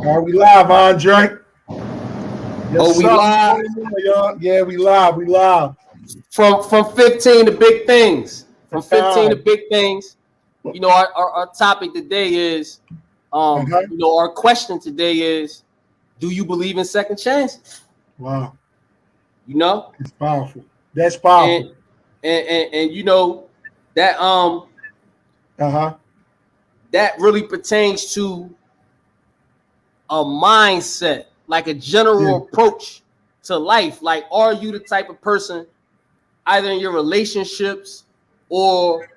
Are we live, Andre? Oh, Yes, we sir. live Y'all. Yeah, we live. We live. from 15 to big things. From 15 to uh-huh. big things. You know, our topic today is, our question today is, do you believe in second chances? Wow. You know, It's powerful. That's and powerful. and you know that Uh-huh. that really pertains to a mindset, like a Yeah. general approach to life. Like, are you the type of person, either in your relationships or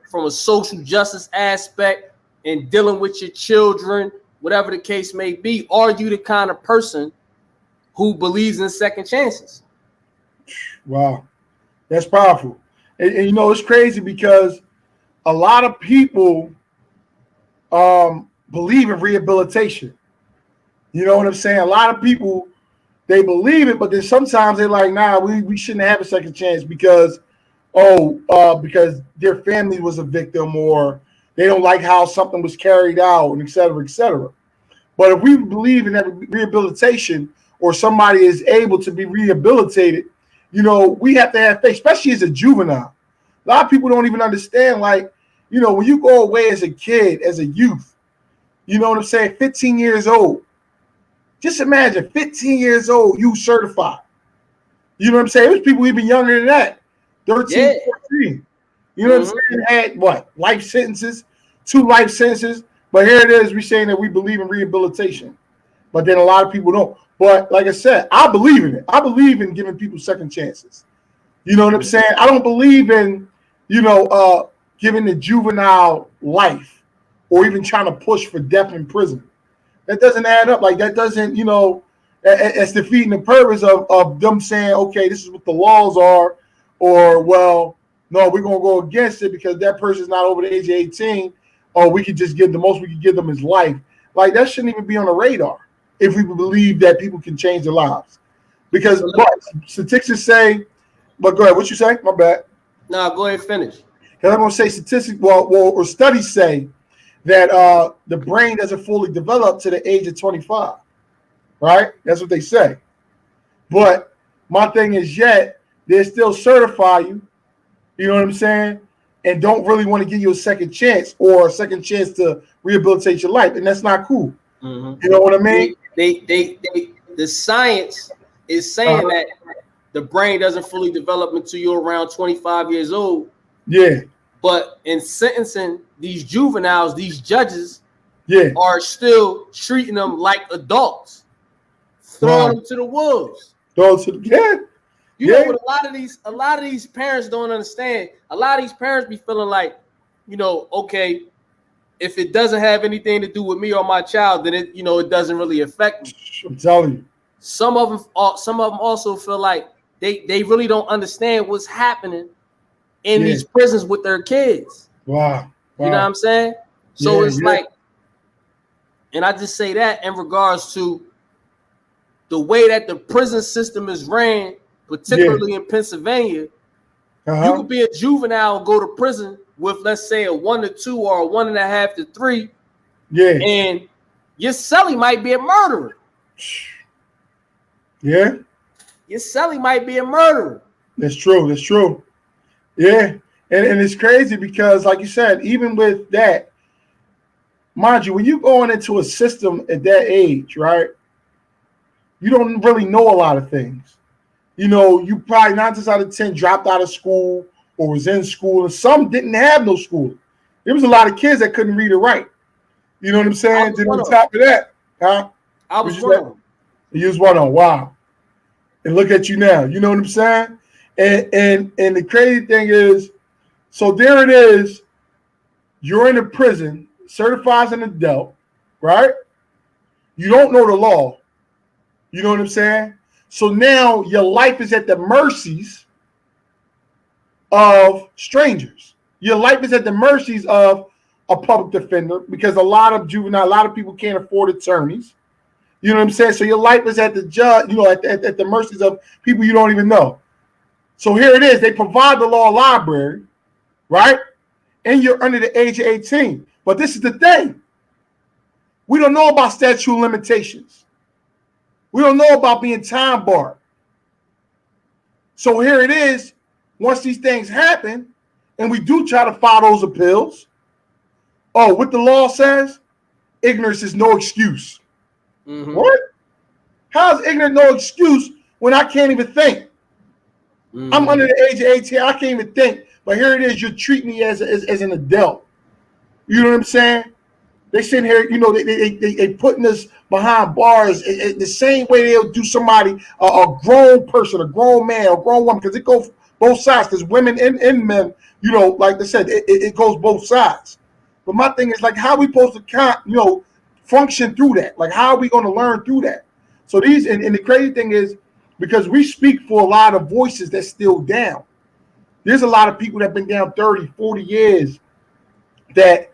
from a social justice aspect and dealing with your children, whatever the case may be, are you the kind of person who believes in second chances? Wow. That's powerful. And it's crazy because a lot of people believe in rehabilitation. You know what I'm saying? A lot of people, they believe it, but then sometimes they're like, nah, we shouldn't have a second chance because their family was a victim, or they don't like how something was carried out, and et cetera, et cetera. But if we believe in that rehabilitation, or somebody is able to be rehabilitated, we have to have faith, especially as a juvenile. A lot of people don't even understand, like, when you go away as a kid, as a youth, you know what I'm saying, 15 years old. Just imagine 15 years old, you certified. You know what I'm saying? There's people even younger than that, 13, Yeah. 14. You know what I'm Mm-hmm. saying? Had what? Life sentences, 2 life sentences. But here it is, we're saying that we believe in rehabilitation. But then a lot of people don't. But like I said, I believe in it. I believe in giving people second chances. You know what I'm saying? I don't believe in, giving the juvenile life, or even trying to push for death in prison. That doesn't add up. Like, that doesn't, it's defeating the purpose of them saying, okay, this is what the laws are, or, well, no, we're gonna go against it because that person's not over the age of 18, or we could just give the most we could give them is life. Like, that shouldn't even be on the radar if we believe that people can change their lives. Because what statistics say, but go ahead, what you say? My bad. No, go ahead and finish. Because I'm gonna say statistics, or studies say that the brain doesn't fully develop to the age of 25. Right? That's what they say. But my thing is, yet they still certify you. You know what I'm saying? And don't really want to give you a second chance, or a second chance to rehabilitate your life, and that's not cool. Mm-hmm. You know what I mean? The science is saying Uh-huh. that the brain doesn't fully develop until you're around 25 years old. Yeah. But in sentencing these juveniles, these judges Yeah. are still treating them like adults, throwing Wow. them to the wolves. Those, yeah. You know Yeah. what a lot of these parents don't understand. A lot of these parents be feeling like, okay, if it doesn't have anything to do with me or my child, then it doesn't really affect me. I'm telling you. Some of them also feel like they really don't understand what's happening in Yeah. these prisons with their kids. Wow. You know what Wow. I'm saying? So Yeah. it's Yeah. like, and I just say that in regards to the way that the prison system is ran, Yeah. particularly in Pennsylvania. You Uh-huh. could be a juvenile and go to prison with, let's say, a 1 to 2 or a 1.5 to 3, Yeah. and your cellie might be a murderer. Yeah. Your cellie might be a murderer. That's true. That's true. Yeah. And it's crazy because, like you said, even with that, mind you, when you're going into a system at that age, right, you don't really know a lot of things. You probably 9 times out of 10 dropped out of school, or was in school, and some didn't have no school. There was a lot of kids that couldn't read or write. You know what I'm I saying? was Then one on of them. top of that, huh? I What was you one say? of them. You was one on. Wow. And look at you now. You know what I'm saying? And the crazy thing is, so there it is. You're in a prison, certified as an adult, right? You don't know the law. You know what I'm saying? So now your life is at the mercies of strangers. Your life is at the mercies of a public defender, because a lot of people can't afford attorneys. You know what I'm saying? So your life is at the judge, at the mercies of people you don't even know. So here it is. They provide the law library, right? And you're under the age of 18. But this is the thing. We don't know about statute of limitations. We don't know about being time barred. So here it is. Once these things happen, and we do try to file those appeals, what the law says, ignorance is no excuse. Mm-hmm. What? How is ignorance no excuse when I can't even think? Mm-hmm. I'm under the age of 18. I can't even think. But here it is. You treat me as an adult. You know what I'm saying? They sitting here, they putting us behind bars the same way they'll do somebody, a grown person, a grown man, a grown woman, because it goes both sides. Because women and men, like I said, it goes both sides. But my thing is, like, how are we supposed to, function through that? Like, how are we going to learn through that? So and the crazy thing is, because we speak for a lot of voices that's still down. There's a lot of people that have been down 30, 40 years that,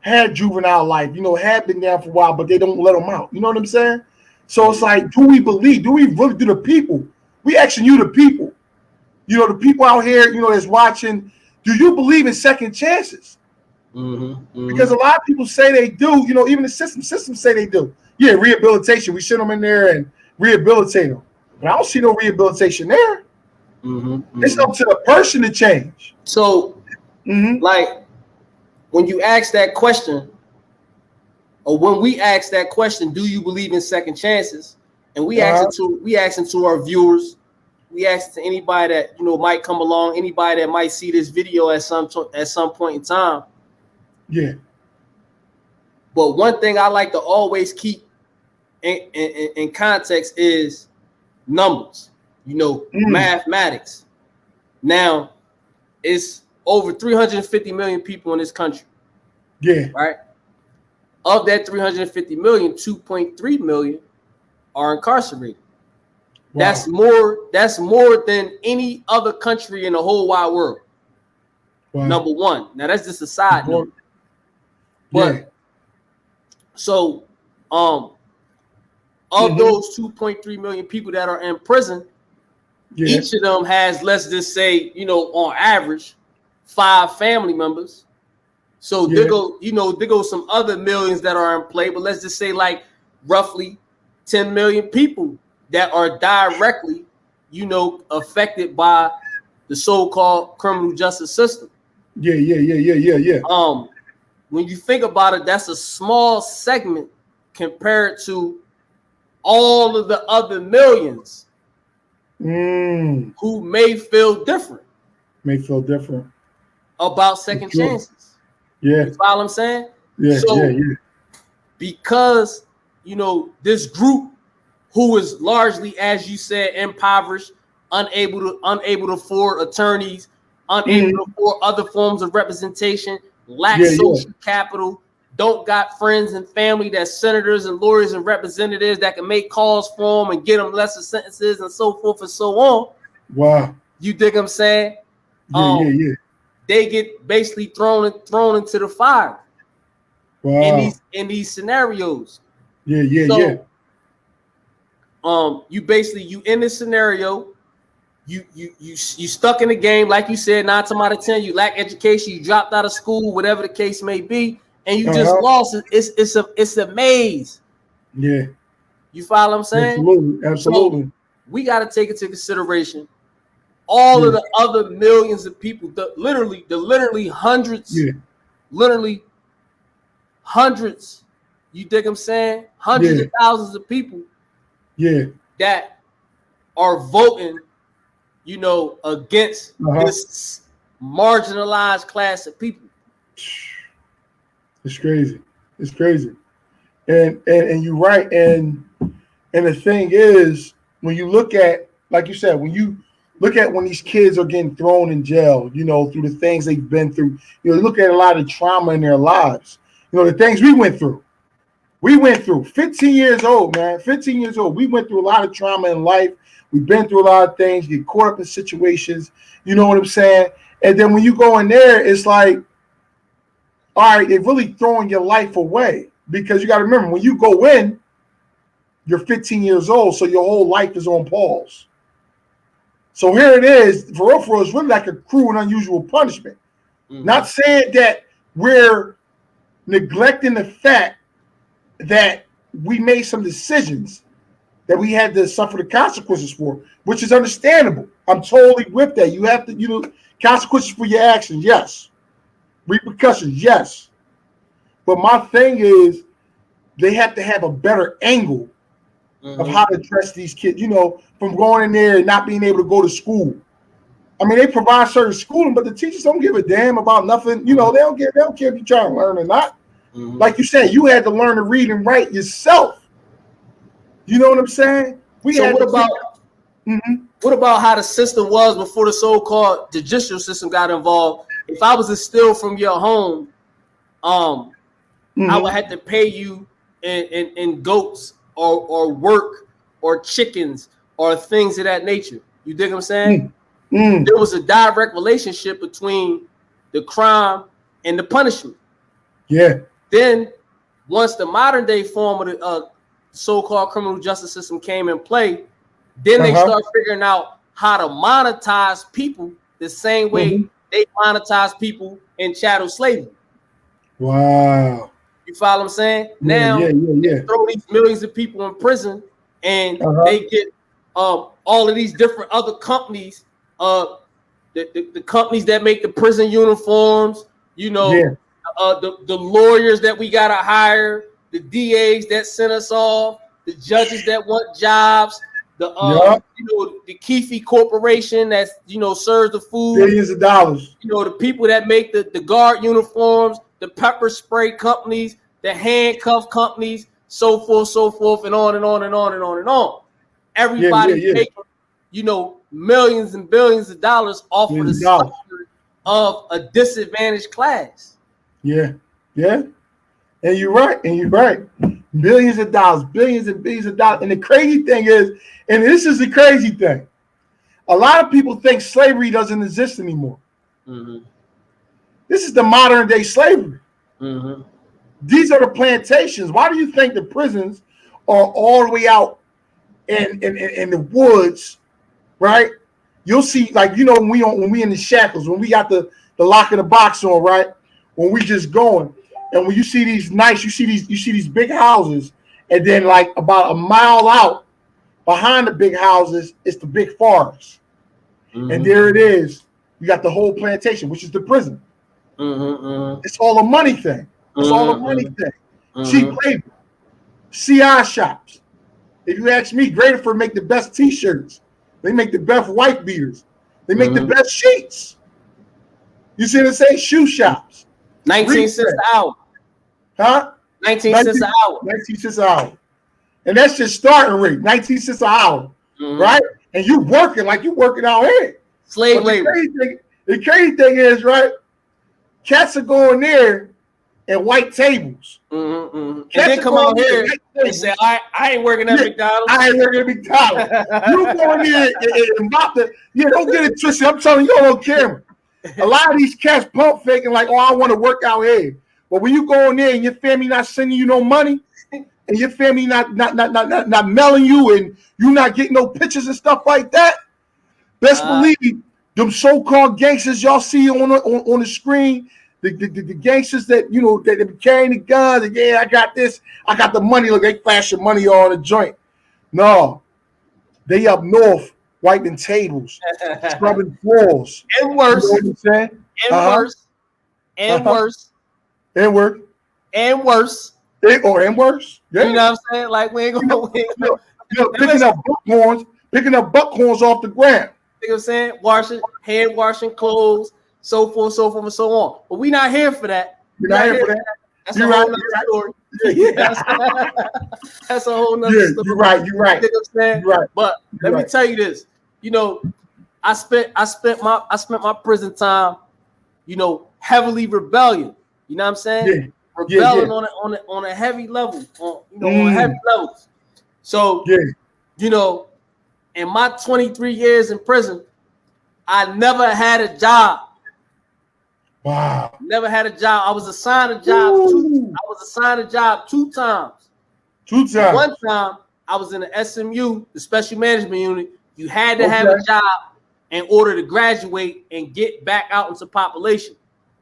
had juvenile life, had been down for a while, but they don't let them out. You know what I'm saying? So it's like, do we really do the people? We asking you, the people, the people out here, that's watching, do you believe in second chances? Mm-hmm, mm-hmm. Because a lot of people say they do, even the systems say they do. Yeah, rehabilitation. We send them in there and rehabilitate them. But I don't see no rehabilitation there. Mm-hmm, mm-hmm. It's up to the person to change. So, like, when you ask that question, or when we ask that question, do you believe in second chances? And we ask it to our viewers, we ask it to anybody that might come along, anybody that might see this video at some point in time. Yeah. But one thing I like to always keep in context is numbers, mathematics. Now, it's over 350 million people in this country. Yeah. Right? Of that 350 million, 2.3 million are incarcerated. Wow. That's more than any other country in the whole wide world. Wow. Number one. Now that's just a side note. But so of those 2.3 million people that are in prison, each of them has, let's just say, on average, 5 family members. So there go some other millions that are in play, but let's just say like roughly 10 million people that are directly, affected by the so-called criminal justice system. Yeah. When you think about it, that's a small segment compared to all of the other millions who may feel different. About second chances. Yeah. You follow what I'm saying? Yeah. Because, this group who is largely, as you said, impoverished, unable to afford attorneys, unable to afford other forms of representation, lack social capital, don't got friends and family that's senators and lawyers and representatives that can make calls for them and get them lesser sentences and so forth and so on. Wow. You dig what I'm saying? Yeah. They get basically thrown into the fire. Wow. In these scenarios. Yeah. You in this scenario, you stuck in the game, like you said, 9 times out of 10, you lack education, you dropped out of school, whatever the case may be, and you just lost it. It's a maze. Yeah. You follow what I'm saying? Absolutely. So we got to take into consideration all of the other millions of people, the literally hundreds, hundreds. You dig what I'm saying? Hundreds of thousands of people. Yeah. That are voting, against this marginalized class of people. It's crazy. And you're right. And the thing is, when you look at, like you said, when these kids are getting thrown in jail, through the things they've been through, look at a lot of trauma in their lives, the things we went through. 15 years old, man, 15 years old. We went through a lot of trauma in life. We've been through a lot of things, get caught up in situations, you know what I'm saying? And then when you go in there, it's like, all right, they're really throwing your life away, because you got to remember, when you go in, you're 15 years old, so your whole life is on pause. So here it is, for real, it's really like a cruel and unusual punishment. Mm-hmm. Not saying that we're neglecting the fact that we made some decisions that we had to suffer the consequences for, which is understandable. I'm totally with that. You have to, consequences for your actions, yes. Repercussions, yes. But my thing is, they have to have a better angle of how to address these kids, from going in there and not being able to go to school. I mean, they provide certain schooling, but the teachers don't give a damn about nothing. They don't care if you're trying to learn or not. Like you said, you had to learn to read and write yourself. You know what I'm saying? What about how the system was before the so-called judicial system got involved? If I was to steal from your home, I would have to pay you in goats or work or chickens or things of that nature. You dig what I'm saying? There was a direct relationship between the crime and the punishment. Yeah. Then once the modern day form of the so-called criminal justice system came in play, then they start figuring out how to monetize people the same way they monetize people in chattel slavery. Wow. You follow what I'm saying? Yeah, They throw these millions of people in prison, and they get all of these different other companies, the companies that make the prison uniforms, the lawyers that we gotta hire, the DAs that send us off, the judges that want jobs, the Keefe Corporation that serves the food, billions of dollars. The people that make the guard uniforms, the pepper spray companies, the handcuff companies, so forth, and on and on and on and on and on. Everybody's making, millions and billions of dollars off of the suffering of a disadvantaged class. Yeah. And you're right. Billions of dollars, billions and billions of dollars. And the crazy thing is, and this is the crazy thing, a lot of people think slavery doesn't exist anymore. This is the modern day slavery. These are the plantations. Why do you think the prisons are all the way out in the woods, right? You'll see, when we in the shackles, when we got the lock in the box on, right? When we just going, and when you see these you see these big houses, and then like about a mile out behind the big houses, it's the big forest, and there it is. You got the whole plantation, which is the prison. It's all a money thing. It's all a money thing. Cheap labor, CI shops. If you ask me, Graterford make the best T-shirts. They make the best white beaters. They make the best sheets. You see what I'm saying? Shoe shops. 19 cents an hour. Huh? 19 cents an hour. 19 cents an hour. And that's just starting rate. 19 cents an hour. Right? And you working like you working out here. Slave labor. The crazy thing is, right? Cats are going there and white tables. And then come out here and say, I ain't working at McDonald's. I ain't working at McDonald's. You going there and about to, don't get it twisted. I'm telling you on camera. A lot of these cats pump faking like, I want to work out here. But when you go in there and your family not sending you no money, and your family not mailing you, and you not getting no pictures and stuff like that, best believe them so-called gangsters y'all see on the screen, the gangsters that that be carrying the guns, and I got this, I got the money. Look, they flashing money on the joint. No, they up north wiping tables, scrubbing floors, and worse, you know what I'm saying? And worse. And worse. Yeah. Yeah. You know what I'm saying? Like we ain't gonna picking up buckhorns off the ground. You know what I'm saying? Hand washing clothes, so forth and so on. But we not here for that. You're not here for that. That's a whole nother story. That's a whole nother story. You're right. You know what I'm saying? You're right. But let me tell you this. I spent my prison time, heavily rebellion. You know what I'm saying? Yeah. Rebelling on a heavy level, on heavy levels. So, in my 23 years in prison, I never had a job. Wow. Never had a job. I was assigned a job. Two times. One time I was in the SMU, the Special Management Unit. You had to have a job in order to graduate and get back out into population.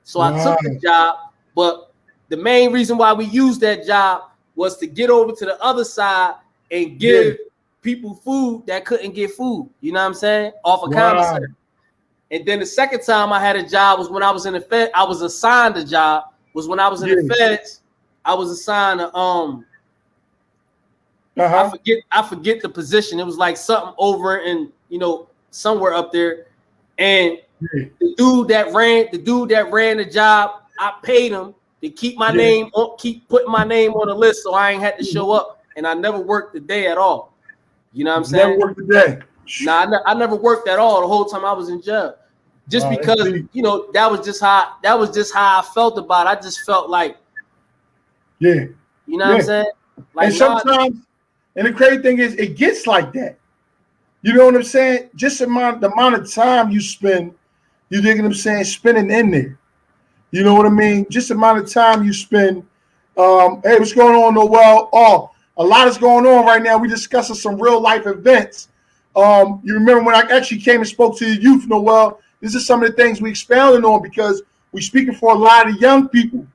So I took the job, but the main reason why we used that job was to get over to the other side and give people food that couldn't get food. You know what I'm saying? Off a commissary. And then the second time I had a job was when I was in the Fed. I was assigned a job. Was when I was in the Feds. I was assigned to I forget the position. It was like something over in, you know, somewhere up there. And the dude that ran the job, I paid him to keep my name on, keep putting my name on the list so I ain't had to show up. And I never worked the day at all. You know what I'm saying? Never worked the day. Nah, I never worked at all the whole time I was in jail. Just because, you know, that was just how I felt about it. I just felt like, you know what I'm saying? Like, and sometimes, and the crazy thing is, it gets like that. You know what I'm saying? Just the amount of time you spend, you dig what I'm saying, spending in there. You know what I mean? Just the amount of time you spend. Hey, what's going on, Noel? Oh, a lot is going on right now. We discussing some real life events. You remember when I actually came and spoke to the youth, Noel? This is some of the things we expounded on because we're speaking for a lot of young people.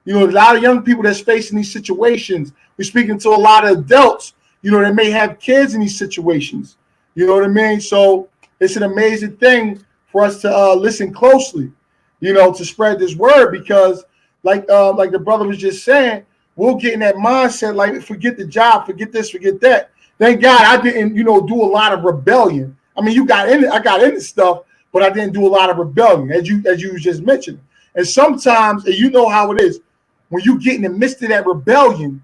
You know, a lot of young people that's facing these situations. We're speaking to a lot of adults, you know, that may have kids in these situations. You know what I mean? So it's an amazing thing for us to listen closely, you know, to spread this word because like the brother was just saying, we'll get in that mindset, like forget the job, forget this, forget that. Thank God I didn't, you know, do a lot of rebellion. I mean, I got into stuff, but I didn't do a lot of rebellion, as you just mentioned. And sometimes, and you know how it is, when you get in the midst of that rebellion,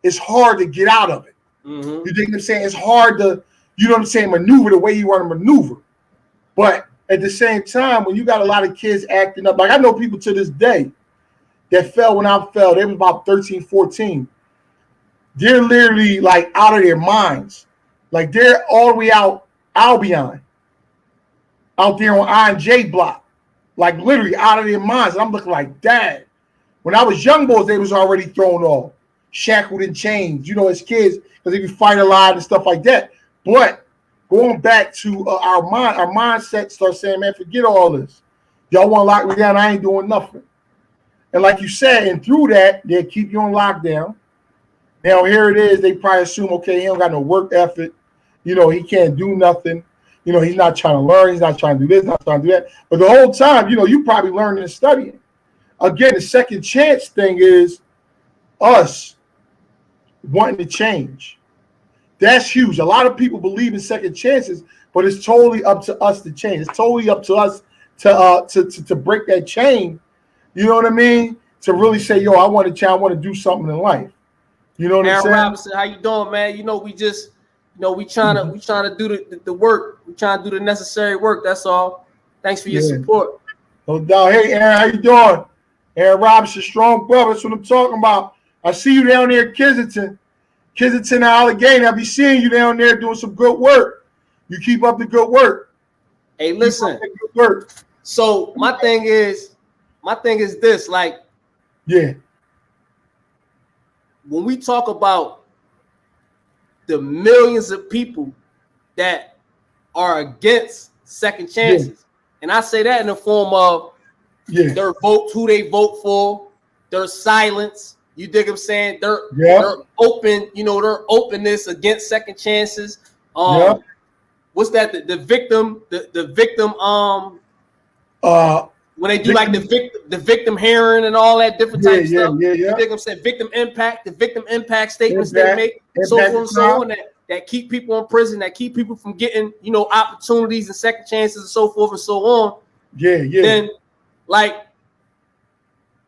it's hard to get out of it. You think what I'm saying? It's hard to, you know what I'm saying, maneuver the way you want to maneuver. But at the same time, when you got a lot of kids acting up, like I know people to this day that fell when I fell, they was about 13, 14. They're literally like out of their minds. Like they're all the way out Albion, out there on I&J block, like literally out of their minds. And I'm looking like, dad. When I was young boys, they was already thrown off, shackled in chains, you know, as kids, because they could fight a lot and stuff like that. But going back to our mindset starts saying, man, forget all this. Y'all want to lock me down, I ain't doing nothing. And like you said, and through that, they keep you on lockdown. Now here it is, they probably assume, okay, he don't got no work ethic. You know, he can't do nothing. You know, he's not trying to learn. He's not trying to do this, not trying to do that. But the whole time, you know, you probably learning and studying. Again, the second chance thing is us wanting to change. That's huge. A lot of people believe in second chances, but it's totally up to us to change. It's totally up to us to break that chain. You know what I mean? To really say, yo, I want to change. I want to do something in life. You know what I'm saying? Robinson, how you doing, man? You know, we just, you know, we trying to do the work. We trying to do the necessary work. That's all. Thanks for your support. No doubt. Hey, Aaron, how you doing? Aaron Robinson, strong brother. That's what I'm talking about. I see you down there at Kensington and Allegheny. I'll be seeing you down there doing some good work. You keep up the good work. Hey, listen. Good work. So my thing is this, like, when we talk about the millions of people that are against second chances, and I say that in the form of their vote, who they vote for, their silence. You dig what I'm saying? They're open, you know, their openness against second chances. What's that? The victim when they do like the victim hearing and all that different type of stuff. You dig what I'm saying? Victim impact statements they make, so forth and so on, that keep people in prison, that keep people from getting, you know, opportunities and second chances and so forth and so on. Then, like,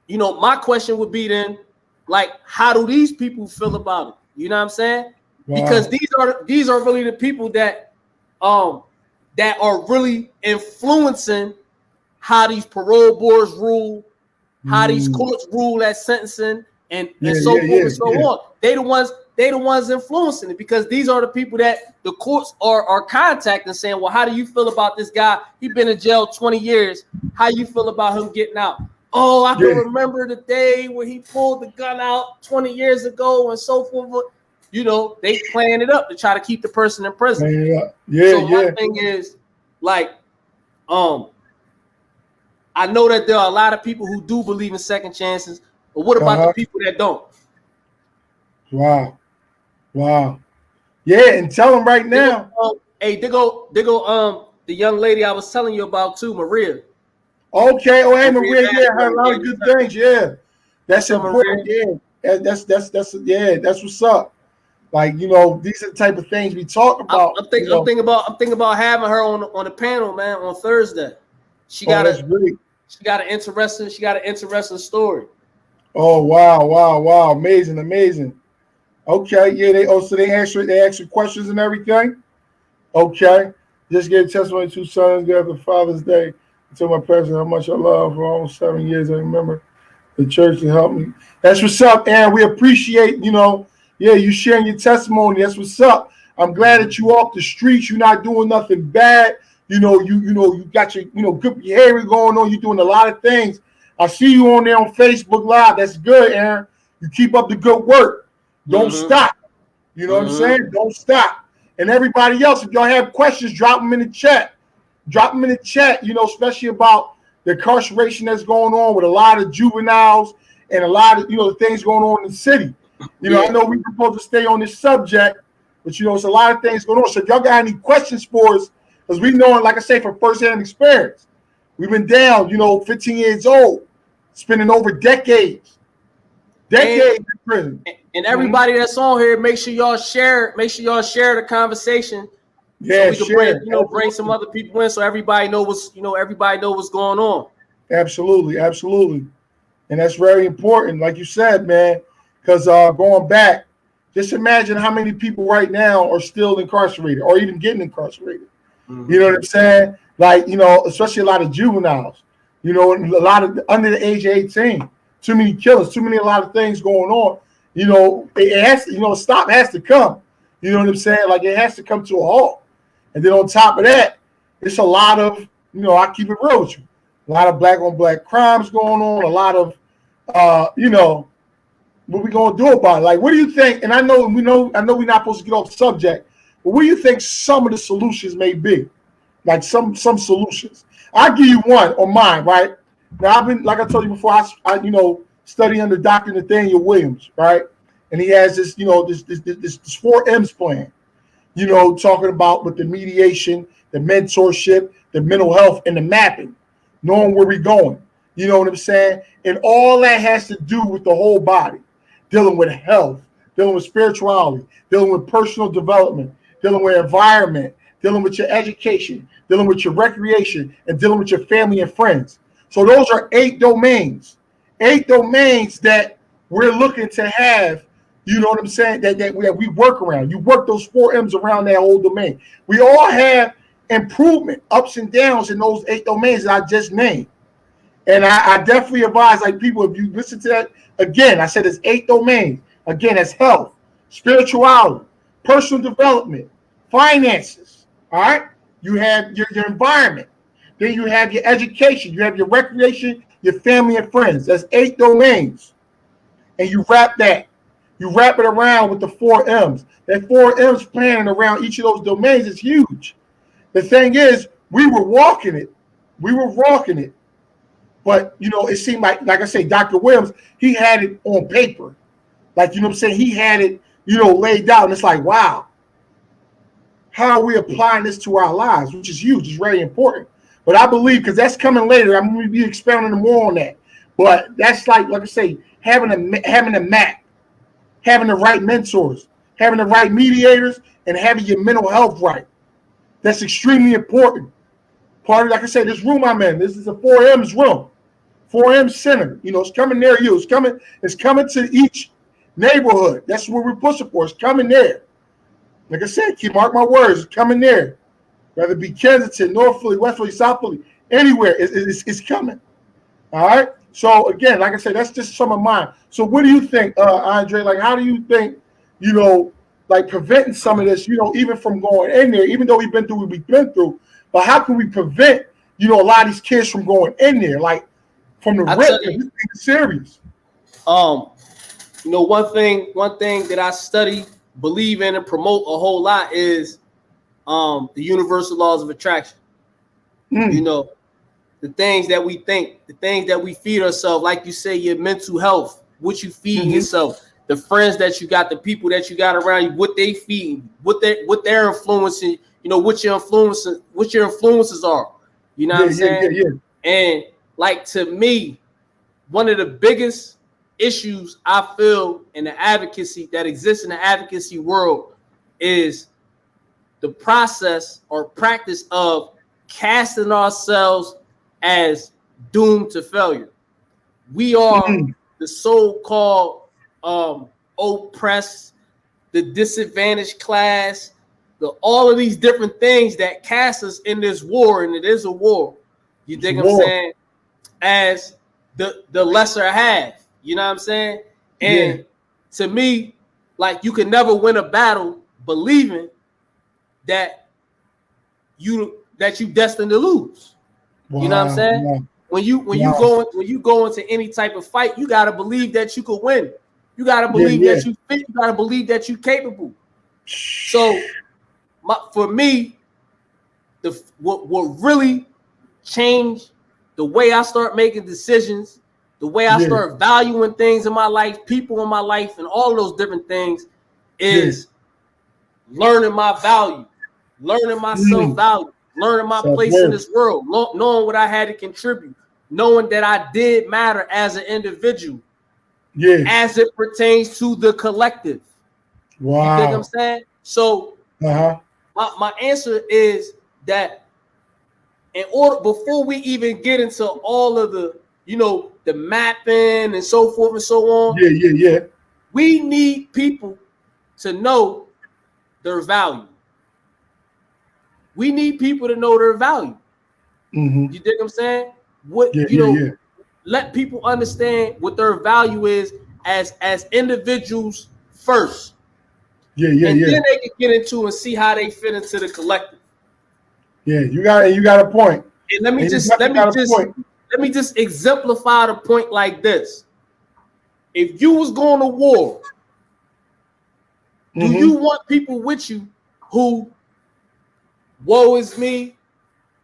you know, my question would be then, like, how do these people feel about it? You know what I'm saying? Because these are really the people that are really influencing how these parole boards rule, how these courts rule at sentencing, and so forth and so on. They the ones influencing it, because these are the people that the courts are contacting, saying, well, how do you feel about this guy? He's been in jail 20 years. How you feel about him getting out? Oh, I can remember the day where he pulled the gun out 20 years ago and so forth. You know, they plan it up to try to keep the person in prison. So my thing is, like, I know that there are a lot of people who do believe in second chances, but what about the people that don't? Wow. Wow. Yeah, and tell them right now. Hey, they go. The young lady I was telling you about too, Maria. Okay. Oh, hey, Maria. Yeah, Maria, heard a lot of good things. Yeah, that's important. Maria? Yeah, that's what's up. Like, you know, these are the type of things we talk about. I'm thinking about having her on the panel, man, on Thursday. That's great. She got an interesting story. Oh, wow. Amazing. Okay, yeah, so they answer questions and everything. Okay. Just gave testimony to 2 sons after Father's Day. I told my president how much I love for almost 7 years. I remember the church to help me. That's what's up, Aaron. We appreciate, you sharing your testimony. That's what's up. I'm glad that you off the streets. You're not doing nothing bad. You got your, good behavior going on. You're doing a lot of things. I see you on there on Facebook Live. That's good, Aaron. You keep up the good work. Don't stop. You know what I'm saying? Don't stop. And everybody else, if y'all have questions, drop them in the chat. Especially about the incarceration that's going on with a lot of juveniles and a lot of, the things going on in the city. I know we're supposed to stay on this subject, but, it's a lot of things going on. So if y'all got any questions for us, because we know, like I say, from firsthand experience, we've been down, 15 years old, spending over decades in prison. And everybody that's on here, make sure y'all share the conversation. Yeah, so we can bring some other people in so everybody know what's going on. Absolutely. And that's very important, like you said, man, because going back, just imagine how many people right now are still incarcerated or even getting incarcerated. You know what I'm saying? Like, especially a lot of juveniles, and a lot of under the age of 18, too many killers, a lot of things going on. It has to, stop has to come. You know what I'm saying? Like, it has to come to a halt. And then on top of that, it's a lot of, I keep it real with you, a lot of black on black crimes going on, a lot of, what we gonna do about it? Like, what do you think? And I know we're not supposed to get off subject, but what do you think some of the solutions may be? Like some solutions. I'll give you one on mine, right? Now, I've been, like I told you before, I study under Dr. Nathaniel Williams, right? And he has this, this 4 M's plan, talking about with the mediation, the mentorship, the mental health, and the mapping, knowing where we're going. You know what I'm saying? And all that has to do with the whole body, dealing with health, dealing with spirituality, dealing with personal development, dealing with environment, dealing with your education, dealing with your recreation, and dealing with your family and friends. So those are 8 domains that we're looking to have, you know what I'm saying, that we work around. You work those 4 M's around that whole domain. We all have improvement, ups and downs in those 8 domains that I just named. And I definitely advise, like, people, if you listen to that, again, I said there's 8 domains. Again, that's health, spirituality, personal development, finances, all right? You have your environment. Then you have your education. You have your recreation, your family and friends. That's 8 domains. And you wrap it around with the 4 M's. That 4 M's planning around each of those domains is huge. The thing is, we were walking it. But, it seemed like I say, Dr. Williams, he had it on paper. Like, you know what I'm saying? He had it, laid out. And it's like, wow, how are we applying this to our lives, which is huge. It's very important. But I believe, because that's coming later, I'm going to be expounding more on that. But that's like I say, having a map, having the right mentors, having the right mediators, and having your mental health right. That's extremely important. Part of, like I said, this room I'm in, this is a 4 M's room. 4 M Center, it's coming near you. It's coming to each neighborhood. That's what we're pushing for. It's coming there. Like I said, mark my words, it's coming there. Whether it be Kensington, North Philly, West Philly, South Philly, anywhere, it's coming. All right. So again, like I said, that's just some of mine. So what do you think, Andre? Like, how do you think, like preventing some of this, even from going in there, even though we've been through what we've been through, but how can we prevent, a lot of these kids from going in there, like from the rip? It's serious. One thing that I study, believe in, and promote a whole lot is the universal laws of attraction. The things that we think, the things that we feed ourselves, like you say, your mental health, what you feed yourself, the friends that you got, the people that you got around you, what they feed, what they're influencing, you know, what your influences are. You know what I'm saying? Yeah. And like, to me, one of the biggest issues I feel in the advocacy that exists in the advocacy world is the process or practice of casting ourselves as doomed to failure. We are the so-called oppressed, the disadvantaged class, all of these different things that cast us in this war, and it is a war. You dig what I'm saying? As the lesser half. You know what I'm saying? And to me, like, you can never win a battle believing that you destined to lose. Wow. You know what I'm saying? Wow. When you go into any type of fight, you gotta believe that you could win. You gotta believe that you fit. You gotta believe that you're capable. So, for me, what really changed the way I start making decisions, the way I start valuing things in my life, people in my life, and all those different things, is learning my value, learning my self-value, learning my place in this world, knowing what I had to contribute, knowing that I did matter as an individual, as it pertains to the collective. Wow. You think I'm saying? So my answer is that before we even get into all of the, you know, the mapping and so forth and so on, we need people to know their value. We need people to know their value. You dig what I'm saying? Let people understand what their value is as individuals first. And then they can get into and see how they fit into the collective. Yeah, you got a point. And let me just exemplify the point like this. If you was going to war, do you want people with you who, woe is me,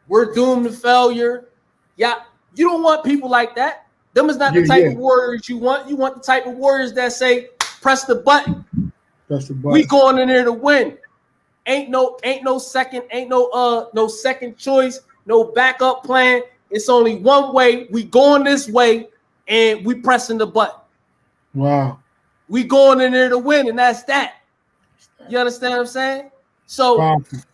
we're doomed to failure? Yeah, you don't want people like that. Them is not the type of warriors you want. You want the type of warriors that say, press the button. We going in there to win. Ain't no second choice, no backup plan. It's only one way. We going this way, and we pressing the button. Wow. We going in there to win, and that's that. You understand what I'm saying? So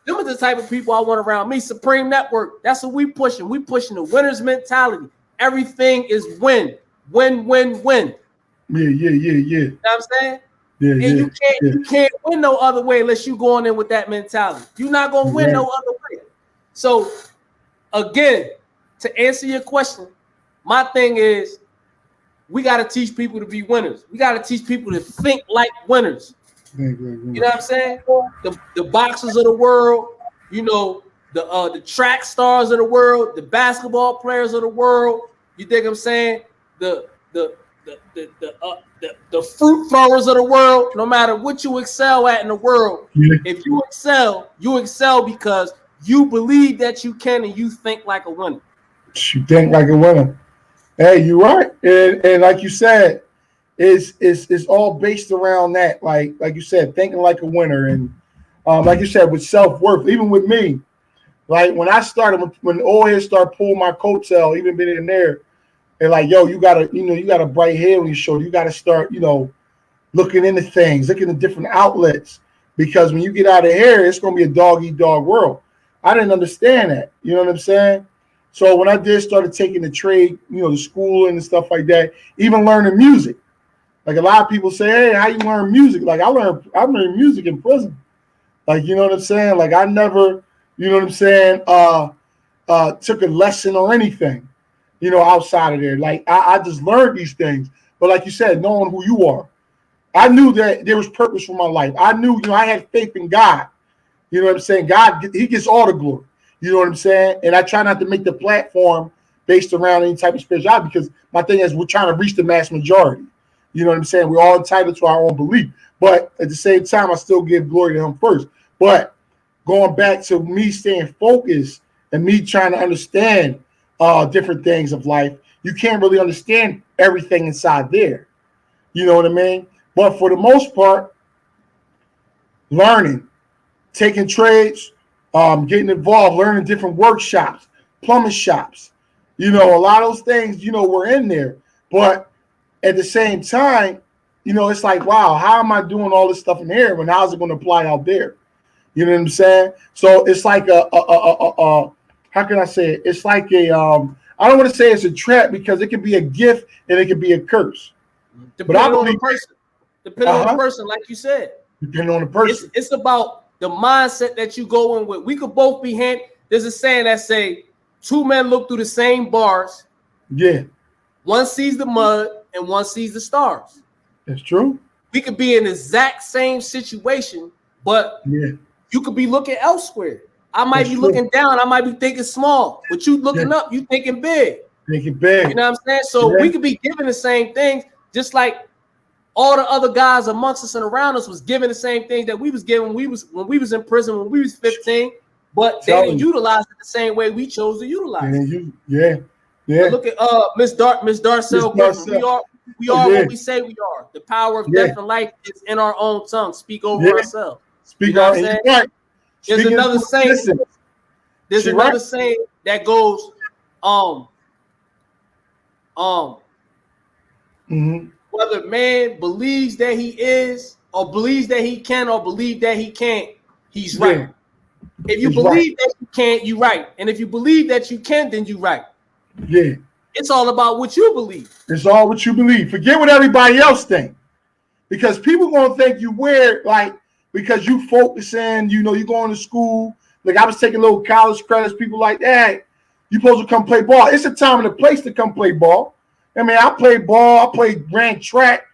them are the type of people I want around me. Supreme Network. That's what we pushing. We pushing the winner's mentality. Everything is win. Win, win, win. Yeah. You know what I'm saying? You can't win no other way unless you going in with that mentality. You're not gonna win no other way. So again, to answer your question, my thing is we got to teach people to be winners. We got to teach people to think like winners. You know what I'm saying? The boxers of the world, you know, the track stars of the world, the basketball players of the world. You think I'm saying? The fruit throwers of the world. No matter what you excel at in the world, if you excel because you believe that you can and you think like a winner. You think like a winner. Hey, you're right, and like you said, it's all based around that. Like you said, thinking like a winner, and like you said, with self-worth. Even with me, like when I started, when old heads started pulling my coattail, even being in there, they're like, "Yo, you got a bright head on your shoulder. You got to start, looking into things, looking at different outlets, because when you get out of here, it's gonna be a dog-eat-dog world." I didn't understand that. You know what I'm saying? So when I started taking the trade, the school and stuff like that, even learning music. Like a lot of people say, "Hey, how you learn music?" Like I learned music in prison. Like, you know what I'm saying? Like I never, took a lesson or anything, outside of there. Like I just learned these things. But like you said, knowing who you are, I knew that there was purpose for my life. I knew, I had faith in God. You know what I'm saying? God, he gets all the glory. You know what I'm saying? And I try not to make the platform based around any type of spirituality, because my thing is we're trying to reach the mass majority. You know what I'm saying? We're all entitled to our own belief. But at the same time, I still give glory to him first. But going back to me staying focused and me trying to understand different things of life, you can't really understand everything inside there. You know what I mean? But for the most part, learning, taking trades, getting involved, learning different workshops, plumbing shops, a lot of those things, were in there. But at the same time, it's like, wow, how am I doing all this stuff in here when how's it going to apply out there? You know what I'm saying? So it's like how can I say it? It's like I don't want to say it's a trap because it could be a gift and it could be a curse. Depending on the person. Depending on the person, like you said. Depending on the person. It's about the mindset that you go in with. We could both be there's a saying that say, two men look through the same bars. Yeah. One sees the mud and one sees the stars. That's true. We could be in the exact same situation, but you could be looking elsewhere. I might be looking down. I might be thinking small, but you looking up, you thinking big. Thinking big. You know what I'm saying? So we could be given the same things, just like all the other guys amongst us and around us was given the same things that we was given when we was in prison, when we was 15, but they didn't utilize it the same way we chose to utilize it. Yeah. But look at Miss Darcel Griffin. We are what we say we are. The power of death and life is in our own tongue. Speak over ourselves. Speak out. Right. There's another saying. There's another saying that goes, whether man believes that he is, or believes that he can, or believe that he can't, he's right. If you believe that you can't, you're right. And if you believe that you can, then you're right. Yeah. It's all about what you believe. It's all what you believe. Forget what everybody else think. Because people gonna think you weird, like, because you focusing, you going to school. Like I was taking little college credits, people like that. You supposed to come play ball. It's a time and a place to come play ball. I mean, I played ball, ran track,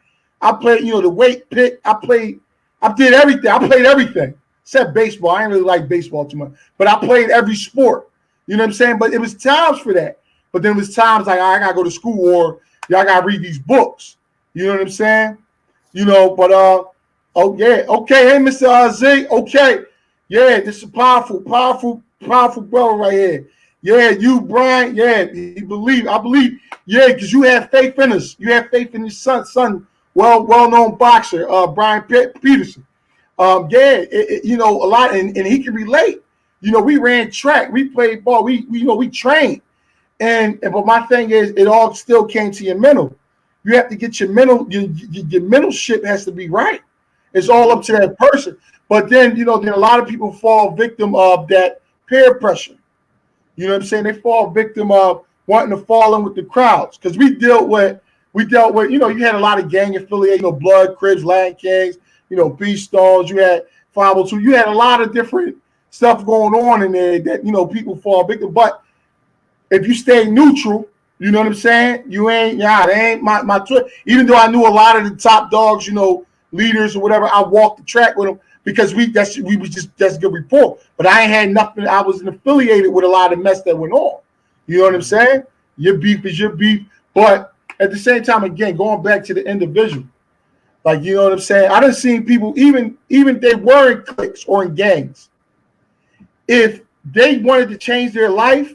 I played, the weight pick, I did everything. I played everything. Except baseball. I didn't really like baseball too much. But I played every sport. You know what I'm saying? But it was times for that. But then it was times like I gotta go to school or y'all gotta read these books. You know what I'm saying? But okay, hey, Mr. Z, okay. Yeah, this is a powerful brother right here. Yeah, you, Brian, I believe, because you have faith in us. You have faith in your son, well-known boxer, Brian Peterson. A lot, and he can relate. We ran track, we played ball, we trained. But my thing is, it all still came to your mental. You have to get your mental, your mental shit has to be right. It's all up to that person. But then, then a lot of people fall victim of that peer pressure. You know what I'm saying? They fall victim of wanting to fall in with the crowds. Because we dealt with, you had a lot of gang affiliation, Blood, Cribs, Latin Kings, Beast Stones, you had 502, you had a lot of different stuff going on in there that, people fall victim. But if you stay neutral, you know what I'm saying? You ain't, they ain't my twist. Even though I knew a lot of the top dogs, leaders or whatever, I walked the track with them because that's good rapport. But I ain't had nothing. I wasn't affiliated with a lot of mess that went on. You know what I'm saying? Your beef is your beef. But at the same time, again, going back to the individual, like, you know what I'm saying? I done seen people, even they were in cliques or in gangs, if they wanted to change their life,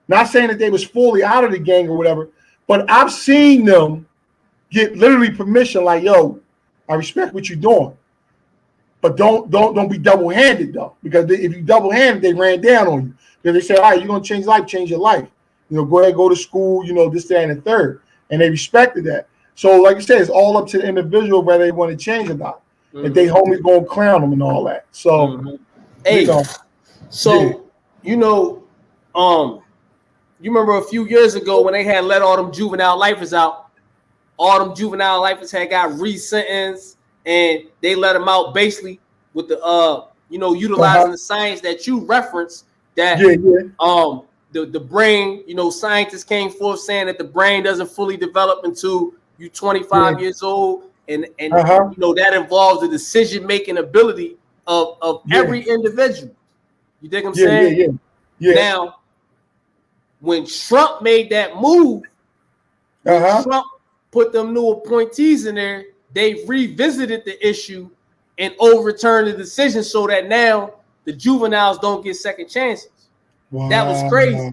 not saying that they was fully out of the gang or whatever, but I've seen them get literally permission, like, yo, I respect what you're doing, but don't be double-handed though, because if you double-handed, they ran down on you. Because they say, all right, you're gonna change life, change your life. Go ahead, go to school, this, that, and the third, and they respected that. So, like I said, it's all up to the individual whether they want to change or not. If they homies gonna clown them and all that. So, hey, you remember a few years ago when they had let all them juvenile lifers out. All them juvenile lifers had got resentenced, and they let them out basically with the utilizing the science that you referenced. That the brain, scientists came forth saying that the brain doesn't fully develop until you're 25 years old, and that involves the decision making ability of every individual. You dig what I'm saying? Yeah. Now, when Trump made that move, Trump put them new appointees in there, they revisited the issue and overturned the decision so that now the juveniles don't get second chances. Wow. That was crazy.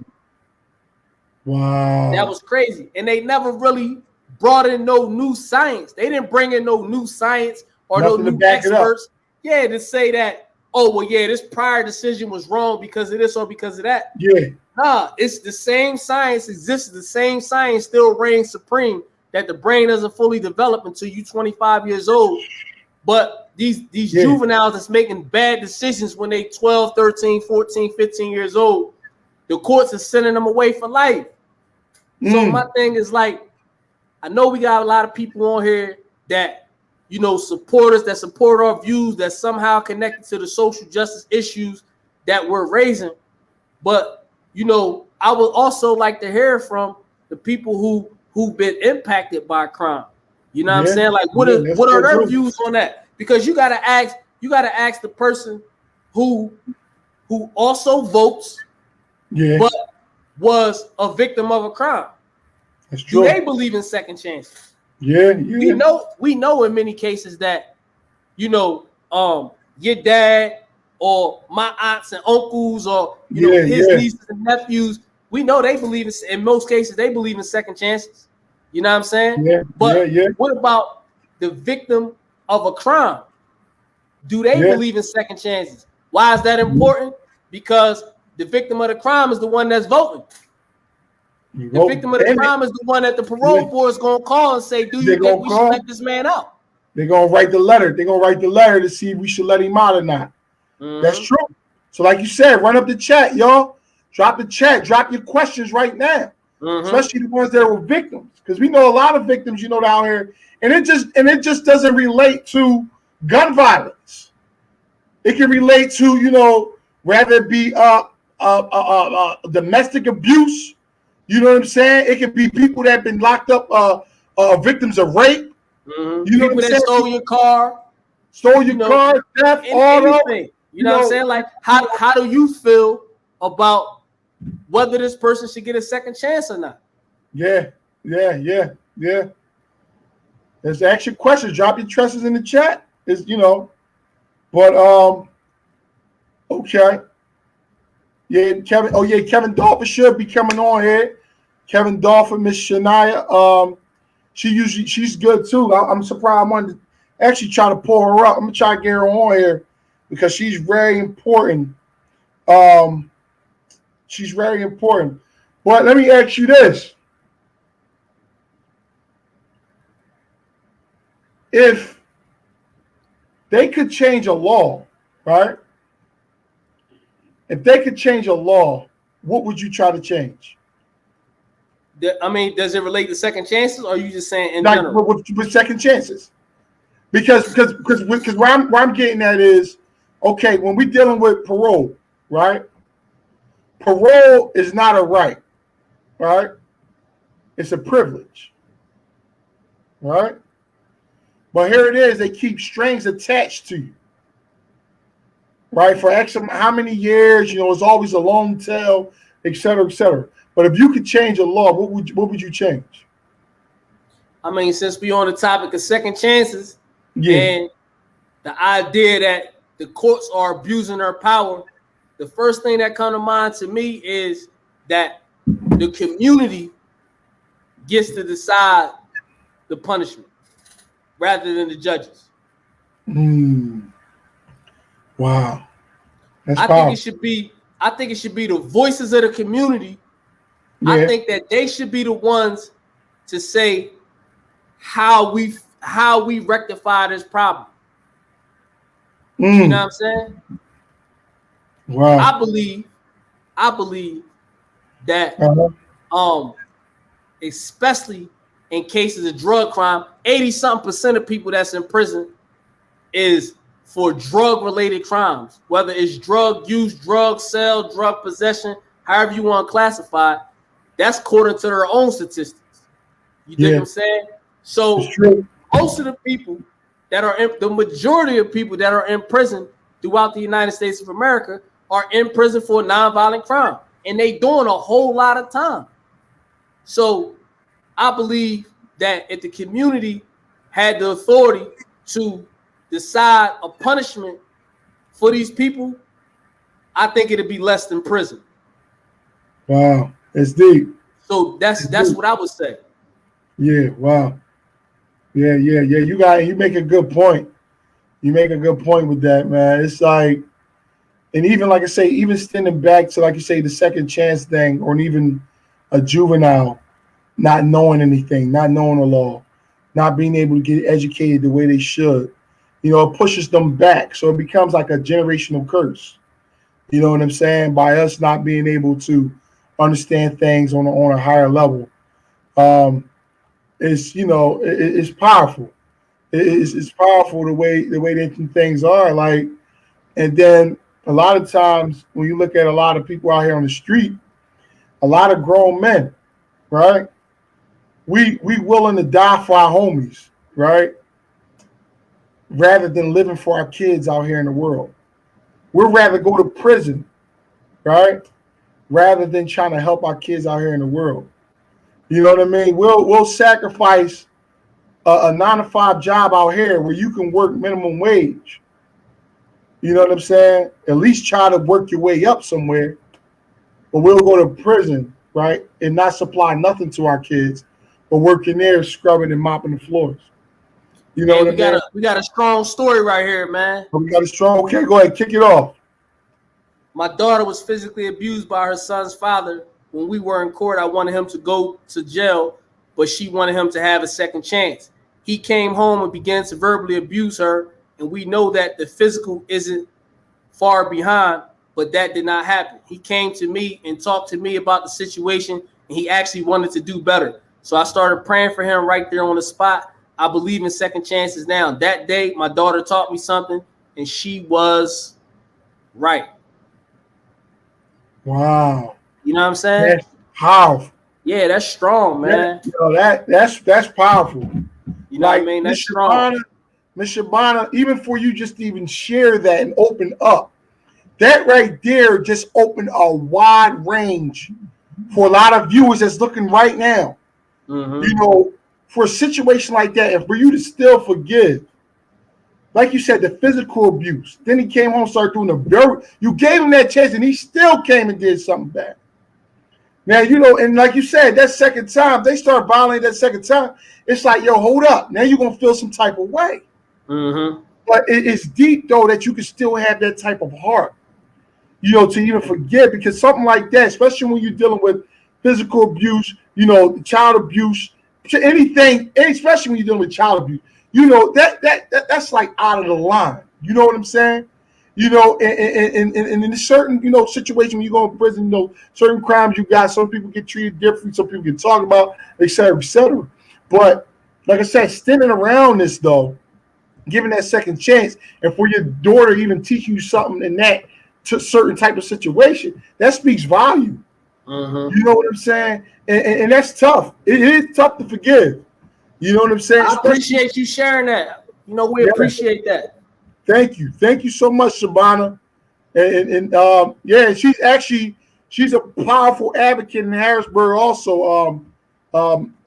Wow. That was crazy. And they never really brought in no new science. They didn't bring in no new science or Nothing no to new back it up. experts. Yeah, to say that, oh, well, yeah, this prior decision was wrong because of this or because of that. Yeah. Nah, it's the same science exists. The same science still reigns supreme, that the brain doesn't fully develop until you're 25 years old. But these juveniles that's making bad decisions when they 12, 13, 14, 15 years old, the courts are sending them away for life. So my thing is like, I know we got a lot of people on here that, you know, supporters that support our views that somehow connected to the social justice issues that we're raising. But, you know, I would also like to hear from the people who've been impacted by crime. You know what I'm saying? Like, what are their views on that? Because you gotta ask the person who also votes, but was a victim of a crime. That's true. Do they believe in second chances? Yeah. We know in many cases that, you know, your dad or my aunts and uncles or you know his nieces and nephews, we know they believe in most cases they believe in second chances. You know what I'm saying? But what about the victim of a crime? Do they believe in second chances? Why is that important? Because the victim of the crime is the one that's voting. The victim of the crime is the one that the parole board is going to call and say, do you think we should let this man out? They're going to write the letter. They're going to write the letter to see if we should let him out or not. That's true. So like you said, run up the chat, y'all. Drop the chat. Drop your questions right now. Especially the ones that were victims. Because we know a lot of victims, you know, down here. And it just doesn't relate to gun violence. It can relate to, you know, rather it be domestic abuse. You know what I'm saying? It could be people that have been locked up, victims of rape. You know people that stole your car, theft, auto. You know what I'm saying? Like, how do you feel about whether this person should get a second chance or not? Yeah. Let's ask your questions. Drop your questions in the chat. Is you know, but okay. Yeah, Kevin. Oh yeah, Kevin Dolphin should be coming on here. Kevin Dolphin, Miss Shania. She's good too. I'm surprised. I wanted to actually try to pull her up. I'm gonna try to get her on here because she's very important. She's very important. But let me ask you this. If they could change a law, right? If they could change a law, what would you try to change? I mean, does it relate to second chances, or are you just saying in general? With second chances? Because where I'm getting at is, okay, when we're dealing with parole, right? Parole is not a right, right? It's a privilege, right? But here it is, they keep strings attached to you, right? For X how many years, you know, it's always a long tail, et cetera, et cetera. But if you could change a law, what would you change? I mean, since we're on the topic of second chances and the idea that the courts are abusing their power, the first thing that comes to mind to me is that the community gets to decide the punishment rather than the judges. Wow. I think it should be the voices of the community. I think that they should be the ones to say how we rectify this problem. You know what I'm saying? Wow. I believe that especially in cases of drug crime, 80-something% of people that's in prison is for drug-related crimes, whether it's drug use, drug sale, drug possession, however you want to classify it. That's according to their own statistics. You dig what I'm saying? So most of the people that are the majority of people that are in prison throughout the United States of America are in prison for a nonviolent crime, and they doing a whole lot of time. So I believe that if the community had the authority to decide a punishment for these people, I think it'd be less than prison. Wow, it's deep. So that's what I would say. Yeah, wow. Yeah. You make a good point. You make a good point with that, man. It's like, and even like I say, even standing back to like you say, the second chance thing, or even a juvenile not knowing anything, not knowing the law, not being able to get educated the way they should, it pushes them back. So it becomes like a generational curse. You know what I'm saying? By us not being able to understand things on a higher level, it's powerful. It's powerful the way that things are. Like, and then a lot of times when you look at a lot of people out here on the street, a lot of grown men, right? We willing to die for our homies, right? Rather than living for our kids out here in the world. We'd rather go to prison, right? Rather than trying to help our kids out here in the world. You know what I mean? We'll sacrifice a 9 to 5 job out here where you can work minimum wage. You know what I'm saying? At least try to work your way up somewhere. But we'll go to prison, right? And not supply nothing to our kids, but working there, scrubbing and mopping the floors. You know what I mean? We got a strong story right here, man. We got a strong. Okay, go ahead, kick it off. My daughter was physically abused by her son's father. When we were in court, I wanted him to go to jail, but she wanted him to have a second chance. He came home and began to verbally abuse her, and we know that the physical isn't far behind, but that did not happen. He came to me and talked to me about the situation, and he actually wanted to do better. So I started praying for him right there on the spot. I believe in second chances now. That day, my daughter taught me something, and she was right. Wow. You know what I'm saying? That's powerful. Yeah, that's strong, man. That's powerful. You know what I mean? That's strong. Miss Shabana, even for you just to even share that and open up, that right there just opened a wide range for a lot of viewers that's looking right now. Mm-hmm. For a situation like that, and for you to still forgive, like you said, the physical abuse. Then he came home, started doing you gave him that chance, and he still came and did something bad. Now, and like you said, that second time, they start violating that second time. It's like, yo, hold up. Now you're going to feel some type of way. Mm-hmm. But it's deep, though, that you can still have that type of heart, to even forgive, because something like that, especially when you're dealing with physical abuse, child abuse, anything, especially when you're dealing with child abuse, that's like out of the line. You know what I'm saying? And in a certain, situation when you go in prison, certain crimes you got, some people get treated differently, some people get talked about, et cetera, et cetera. But like I said, standing around this, though, giving that second chance, and for your daughter even teaching you something in that to certain type of situation, that speaks volume. Mm-hmm. You know what I'm saying? And that's tough. It is tough to forgive. You know what I'm saying? I appreciate you sharing that. We appreciate that. Thank you so much, Shabana. And she's a powerful advocate in Harrisburg also. Andre.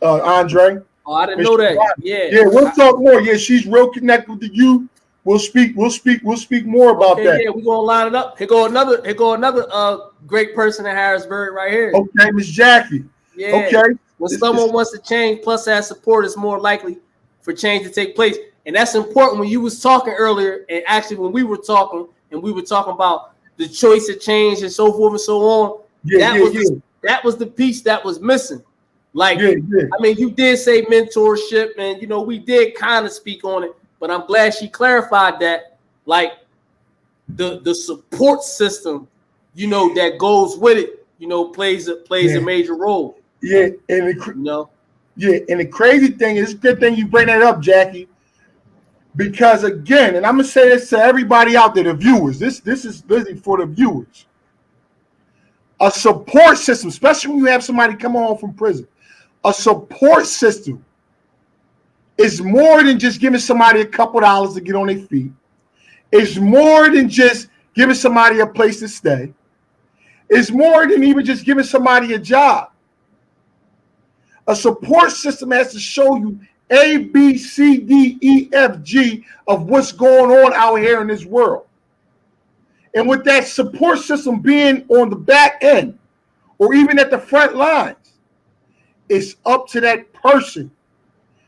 Oh, I didn't know that. Yeah, we'll talk more. Yeah, she's real connected with the youth. We'll speak more about that. Yeah, we're gonna line it up. Here go another great person in Harrisburg right here. Okay, Miss Jackie. Yeah. Okay. When someone wants to change, plus has support, it's more likely for change to take place. And that's important. When you was talking earlier, and actually when we were talking, and we were talking about the choice of change and so forth and so on, that was the piece that was missing. Like, I mean, you did say mentorship, and we did kind of speak on it, but I'm glad she clarified that, like, the support system, that goes with it, plays a major role. Yeah, and and the crazy thing is, it's a good thing you bring that up, Jackie, because again, and I'm gonna say this to everybody out there, the viewers. This is busy for the viewers. A support system, especially when you have somebody come home from prison, a support system is more than just giving somebody a couple dollars to get on their feet. It's more than just giving somebody a place to stay. It's more than even just giving somebody a job. A support system has to show you A, B, C, D, E, F, G of what's going on out here in this world. And with that support system being on the back end or even at the front lines, it's up to that person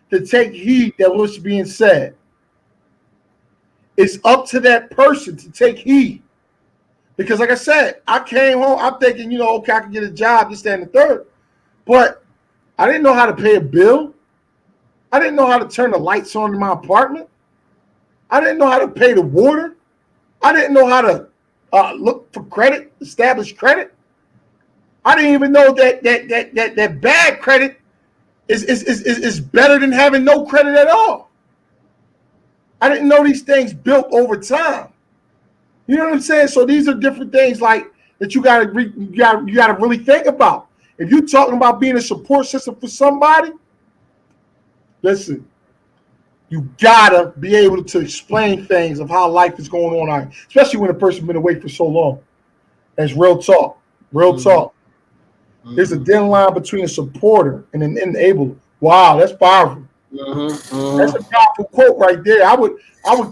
to take heed that what's being said. It's up to that person to take heed. Because like I said, I came home, I'm thinking, okay, I can get a job, this, that, and the third. But I didn't know how to pay a bill. I didn't know how to turn the lights on in my apartment. I didn't know how to pay the water. I didn't know how to look for credit, establish credit. I didn't even know that bad credit is better than having no credit at all. I didn't know these things built over time. You know what I'm saying? So these are different things like that you gotta really think about. If you're talking about being a support system for somebody, listen, you gotta be able to explain things of how life is going on out here, especially when a person's been away for so long. That's real talk. Real talk. There's a thin line between a supporter and an enabler. Wow, that's powerful. That's a powerful quote right there. I would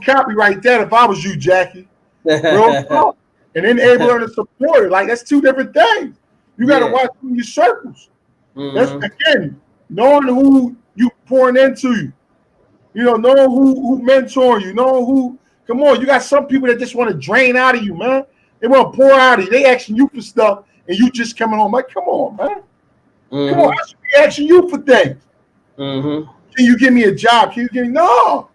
copyright that if I was you, Jackie. Real talk. An enabler and a supporter, like that's two different things. You got to watch your circles. That's again knowing who you pouring into you. Knowing who mentoring you. Knowing who. Come on, you got some people that just want to drain out of you, man. They want to pour out of you. They asking you for stuff, and you just coming home like, come on, man. Come on, I should be asking you for things. Can you give me a job? Can you give me no?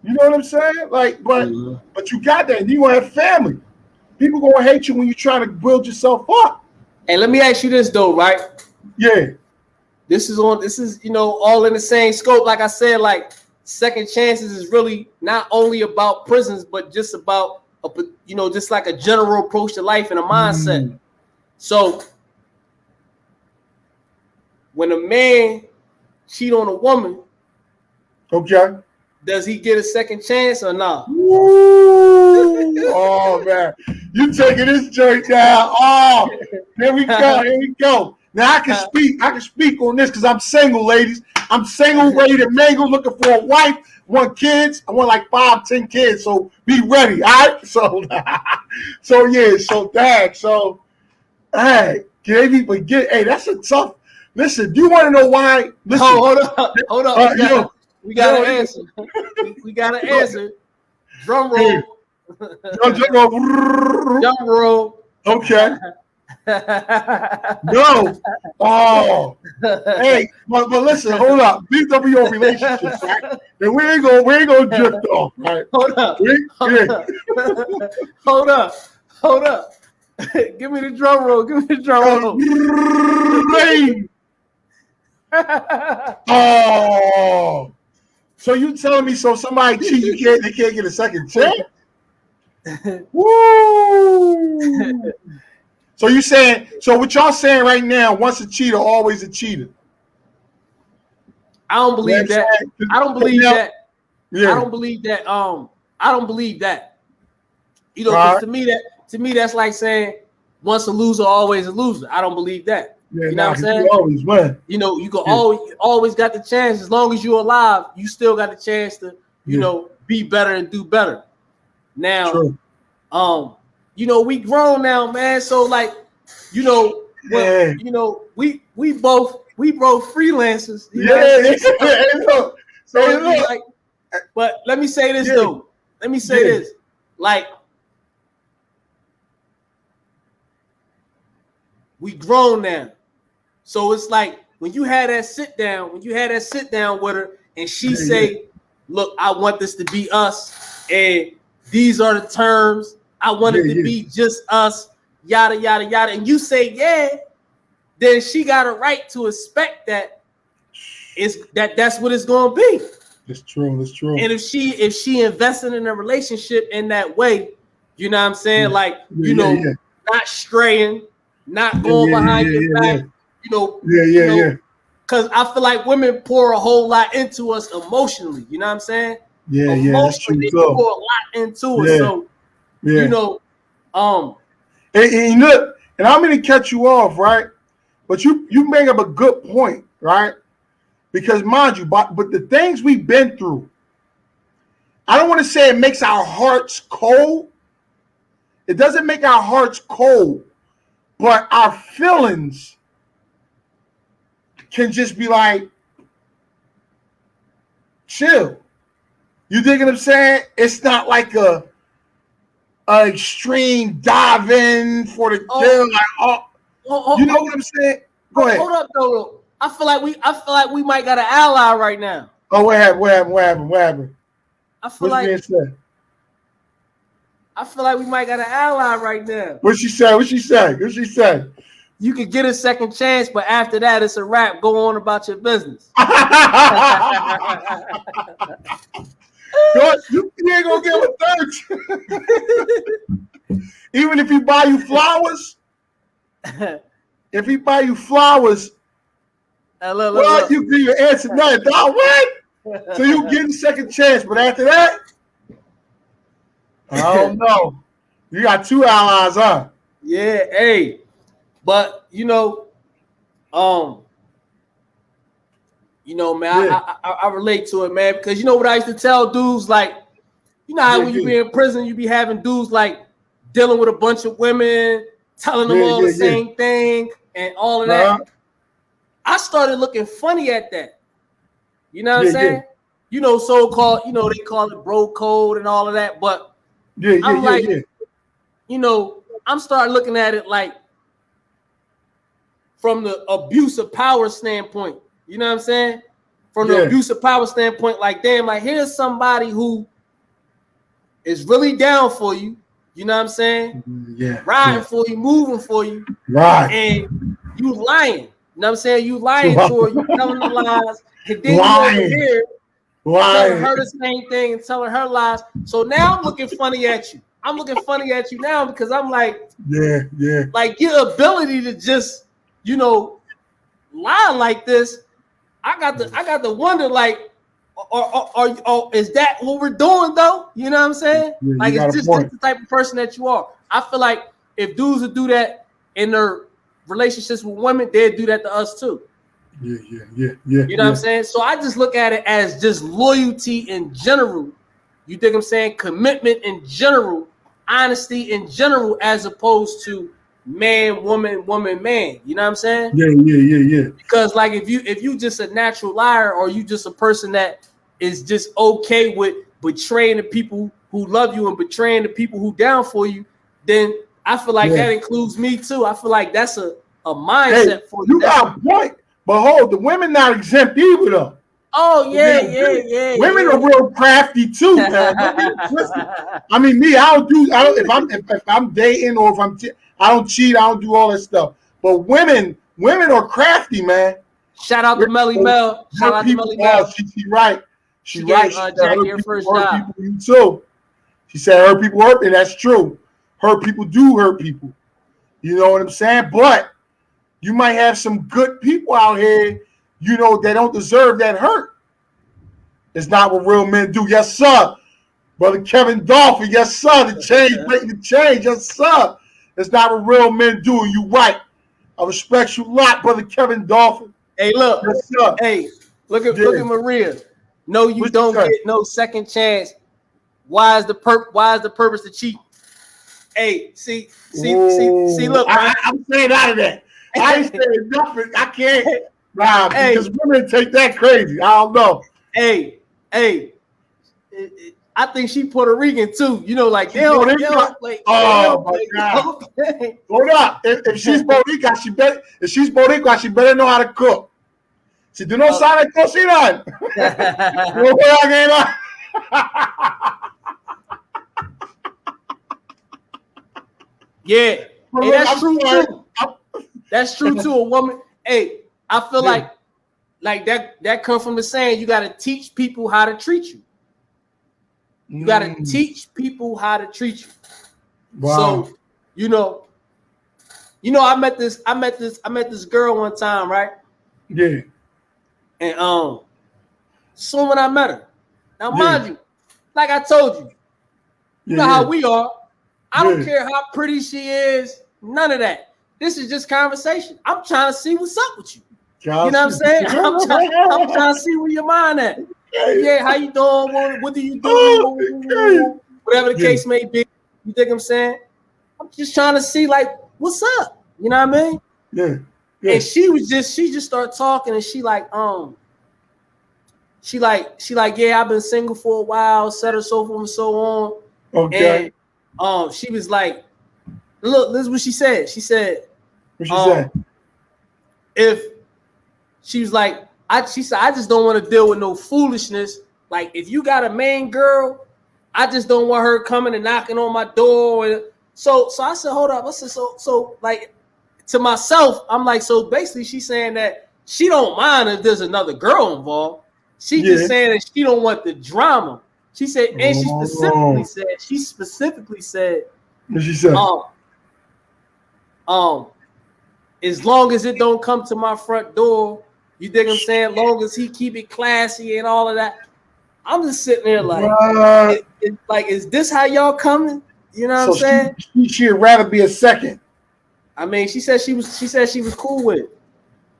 You know what I'm saying? Like, but you got that. And you want to have family. People gonna hate you when you're trying to build yourself up. And let me ask you this though, right? Yeah. This is all in the same scope. Like I said, like second chances is really not only about prisons, but just about just like a general approach to life and a mindset. So when a man cheat on a woman, okay, does he get a second chance or not? Oh man, you taking this joint down. Oh, here we go. Now I can speak on this because I'm single, ladies. I'm single, ready to mingle, looking for a wife, want kids. I want like 5, 10 kids. So be ready. All right. So hey, hey, that's a tough. Listen, do you want to know why? Listen, hold up. We got an answer. We got an answer. Drum roll. Drum roll. Okay. No. Oh. Hey, but listen, hold up. These are your relationships, right? And we ain't gonna drift off, right? Hold up. Give me the drum roll. Oh. So you telling me somebody cheat, they can't get a second chance? Woo! So what y'all saying right now, once a cheater, always a cheater. I don't believe that. I don't believe that. Yeah. I don't believe that. I don't believe that. Right. To me that's like saying once a loser, always a loser. I don't believe that. Yeah, you know what I'm saying? Always win. You can always got the chance. As long as you're alive, you still got the chance to, be better and do better. Now, true. We grown now, man. So like, we both freelancers. But let me say this though. Let me say this. Like, we grown now. So it's like when you had that sit down with her and she say, look, I want this to be us, and these are the terms. I want it to be just us, yada, yada, yada. And you say, yeah, then she got a right to expect that that's what it's gonna be. It's true. And if she invested in a relationship in that way, you know what I'm saying? Not straying, not going behind your back, Because I feel like women pour a whole lot into us emotionally. You know what I'm saying? Yeah, that's true. They pour a lot into us. So, and look, and I'm going to cut you off, right? But you bring up a good point, right? Because mind you, but the things we've been through, I don't want to say it makes our hearts cold. It doesn't make our hearts cold, but our feelings can just be like, chill. You dig what I'm saying? It's not like a extreme dive in for the kill. Like, you know what I'm saying? Go ahead. Hold up, though. I feel like we might got an ally right now. Oh, what happened? I feel like we might got an ally right now. What she said? You could get a second chance, but after that, it's a wrap. Go on about your business. You ain't gonna get a third. Even if he buy you flowers, look. you give your answer nothing. Dog, what? So you get a second chance, but after that, I don't know. You got two allies, huh? Yeah, hey. But man, yeah. I relate to it, man, because you know what I used to tell dudes, like, you know how when you be in prison, you be having dudes like dealing with a bunch of women, telling them all the same thing and all of that. I started looking funny at that. You know what I'm saying? You know, so-called, they call it bro code and all of that, but I'm like, I'm starting looking at it like from the abuse of power standpoint. You know what I'm saying? From the abuse of power standpoint, like, damn, like, here's somebody who is really down for you. You know what I'm saying? Yeah. Riding for you, moving for you. Right. And you lying. You know what I'm saying? You lying to her, you telling the lies. And then you over here telling her the same thing and telling her lies. So now I'm looking funny at you. I'm looking funny at you now because I'm like, like, your ability to just, lie like this. I got to wonder, like, or is that what we're doing though? You know what I'm saying? Yeah, like, it's just the type of person that you are. I feel like if dudes would do that in their relationships with women, they'd do that to us too. Yeah. You know what I'm saying? So I just look at it as just loyalty in general. You think I'm saying? Commitment in general, honesty in general, as opposed to man, woman, man. You know what I'm saying? Yeah. Because like if you just a natural liar, or you just a person that is just okay with betraying the people who love you and betraying the people who down for you, then I feel like that includes me too. I feel like that's a mindset for you. You got a point. But hold, the women not exempt either though. Oh yeah. Women are real crafty too, man. I mean, me, I don't if I'm dating or if I don't cheat, I don't do all that stuff. But women are crafty, man. Shout out to Melly Mel. Shout out to Melly Mel. She right. She right. Jackie her first job. You too. She said her people hurt, and that's true. Her people do hurt people. You know what I'm saying? But you might have some good people out here, they don't deserve that hurt. It's not what real men do. Yes, sir. Brother Kevin Dolphin, yes, sir. The change, breaking the change, yes, sir. It's not what real men do. You right. I respect you a lot, Brother Kevin Dolphin. Hey, look. Yes, sir. Hey, look at Maria. No, you don't get no second chance. Why is the purpose to cheat? Hey, see, look. I'm staying out of that. I ain't saying nothing. I can't. Nah, because women take that crazy. I don't know. Hey. I think she Puerto Rican too. Like they don't play. Oh my God! Hold up. If she's Boricua, she better know how to cook. Si tú no sabes cocinar, no juegas. Yeah, hey, that's true too. That's true too. A woman. Hey, I feel like that comes from the saying, you got to teach people how to treat you. You got to teach people how to treat you. Wow. So, I met this girl one time, right? Yeah. And soon when I met her, now mind you, like I told you, you know how we are. I don't care how pretty she is, none of that. This is just conversation. I'm trying to see what's up with you. You know what I'm saying? I'm trying to see where your mind at. Yeah, how you doing? What do you do? Whatever the case may be. You think I'm saying? I'm just trying to see, like, what's up? You know what I mean? Yeah. Yeah. And she just started talking, and she like, yeah, I've been single for a while, so forth and so on. Okay. And she was like, look, this is what she said. She said, What she said? if she was like, she said, I just don't want to deal with no foolishness. Like, if you got a main girl, I just don't want her coming and knocking on my door. And so I said, hold up. I said, so like, to myself, I'm like, so basically she's saying that she don't mind if there's another girl involved. She just saying that she don't want the drama. She said, and she specifically said, what she said? As long as it don't come to my front door, you dig what I'm saying? Long as he keep it classy and all of that. I'm just sitting there like, is this how y'all coming? You know what I'm saying? She'd rather be a second. I mean, she said she was cool with it.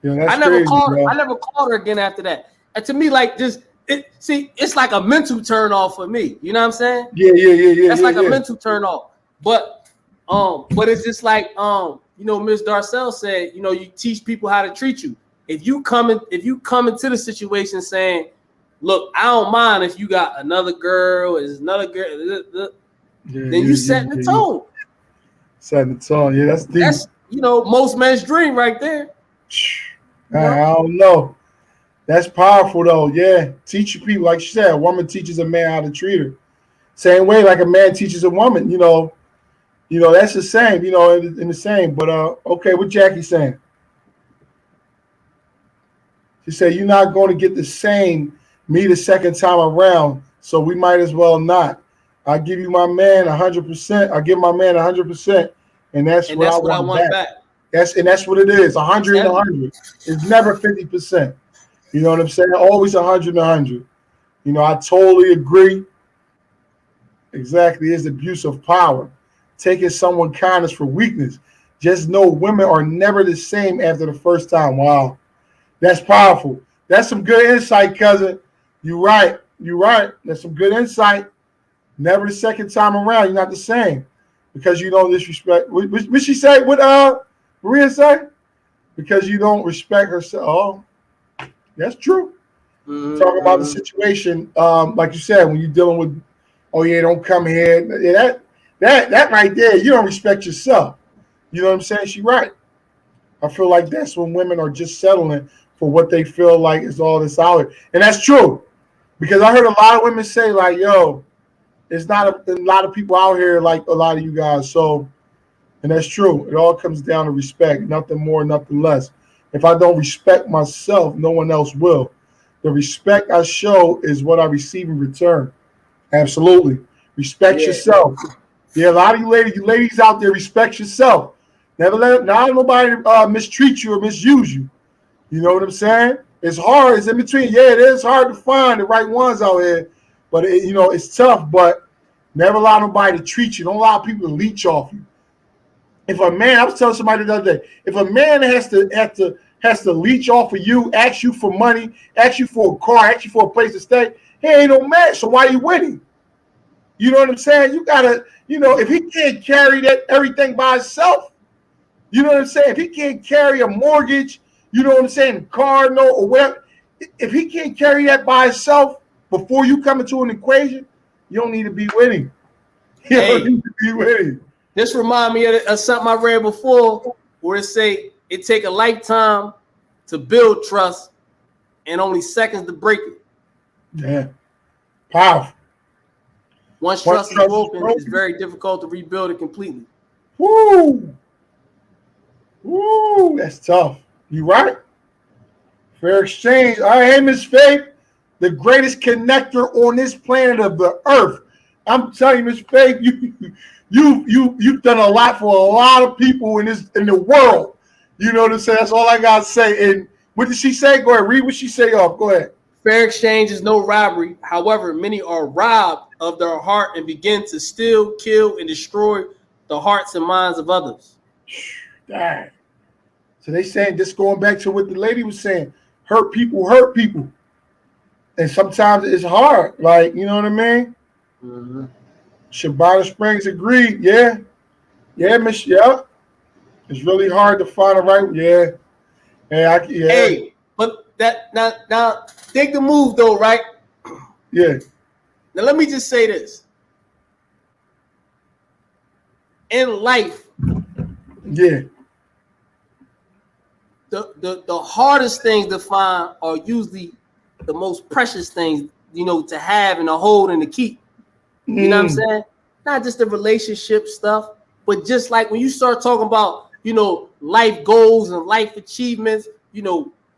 Yeah, that's I never crazy, called bro. her. I never called her again after that. And to me, like, it's like a mental turn off for me. You know what I'm saying? Yeah. That's like a mental turn off. But it's just like Ms. Darcel said, you teach people how to treat you. If you come into the situation saying, look, I don't mind if you got another girl, then you setting the tone. Setting the tone. Yeah, that's deep. That's most men's dream right there. I don't know. That's powerful though. Yeah, teaching people, like she said, a woman teaches a man how to treat her. Same way, like a man teaches a woman. That's the same. In the same. But okay, what Jackie saying? She said you're not going to get the same me the second time around, so we might as well not. I give you my man 100%. I give my man 100%, and that's what I want back. That's what it is. 100 and 100. It's never 50%. You know what I'm saying? Always 100 and 100. I totally agree. Exactly, it's abuse of power. Taking someone's kindness for weakness. Just know women are never the same after the first time. Wow, that's powerful. That's some good insight, cousin. You're right. That's some good insight. Never the second time around. You're not the same because you don't disrespect. What she say? What Maria say? Because you don't respect herself. Oh, that's true. Mm-hmm. Talk about the situation, like you said, when you're dealing with, oh yeah, don't come here. Yeah, that right there, you don't respect yourself. You know what I'm saying? She's right. I feel like that's when women are just settling for what they feel like is all that's out there, and that's true. Because I heard a lot of women say like, "Yo, it's not a lot of people out here like a lot of you guys." So, and that's true. It all comes down to respect, nothing more, nothing less. If I don't respect myself, no one else will. The respect I show is what I receive in return. Absolutely. Respect yourself. Yeah, a lot of you ladies out there, respect yourself. Never let nobody mistreat you or misuse you. You know what I'm saying? It's hard. It's in between. Yeah, it is hard to find the right ones out here, but it's tough. But never allow nobody to treat you. Don't allow people to leech off you. If a man, I was telling somebody the other day, if a man has to leech off of you, ask you for money, ask you for a car, ask you for a place to stay, he ain't no man. So why you winning? You know what I'm saying? You gotta, if he can't carry that everything by himself, you know what I'm saying? If he can't carry a mortgage, you know what I'm saying, car note or whatever, if he can't carry that by himself before you come into an equation, you don't need to be winning. You don't need to be winning. This remind me of something I read before where it say it take a lifetime to build trust and only seconds to break it. Yeah. Powerful. Once trust is broken, it's very difficult to rebuild it completely. Woo! That's tough. You right. Fair exchange. All right, hey, Miss Faith, the greatest connector on this planet of the earth. I'm telling you, Miss Faith, you've done a lot for a lot of people in the world. You know what I'm saying? That's all I gotta say. And what did she say? Go ahead, read what she say off. Go ahead. Fair exchange is no robbery. However, many are robbed of their heart and begin to steal, kill, and destroy the hearts and minds of others. Dang. So they saying, just going back to what the lady was saying, hurt people. And sometimes it's hard. Like, you know what I mean? Mm-hmm. Shabana Springs agreed. Yeah. Yeah, Miss. Yeah. It's really hard to find a right. Yeah. Hey, but that now dig the move though, right? Yeah. Now let me just say this. In life, yeah, the hardest things to find are usually the most precious things, to have and to hold and to keep. You know what I'm saying? Not just the relationship stuff, but just like when you start talking about, life goals and life achievements,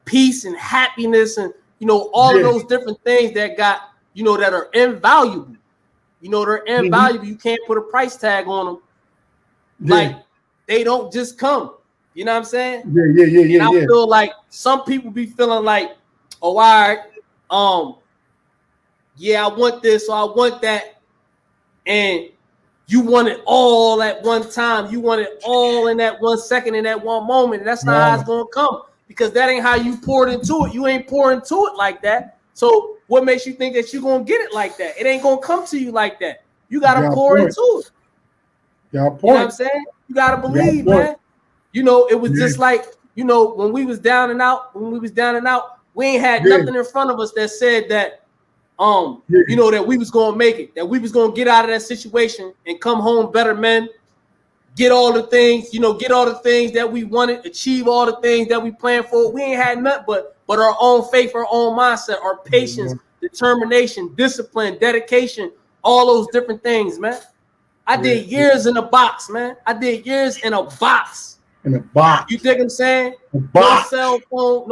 peace and happiness and, all of those different things that got, that are invaluable. They're invaluable. You can't put a price tag on them. Like they don't just come. You know what I'm saying? Yeah. I feel like some people be feeling like, oh, all right, yeah, I want this or I want that. And you want it all at one time. You want it all in that 1 second, in that one moment. And that's not how it's going to come, because that ain't how you poured into it. You ain't pouring into it like that. So what makes you think that you're going to get it like that? It ain't going to come to you like that. You got to pour into it. You know what I'm saying? You got to believe, man. It was just like, when we was down and out, we ain't had nothing in front of us that said that, that we was going to make it, that we was going to get out of that situation and come home better men, get all the things, get all the things that we wanted, achieve all the things that we planned for. We ain't had nothing but our own faith, our own mindset, our patience, determination, discipline, dedication, all those different things, man. I did years in a box, man. I did years in a box. In a box. You think I'm saying? No cell phone,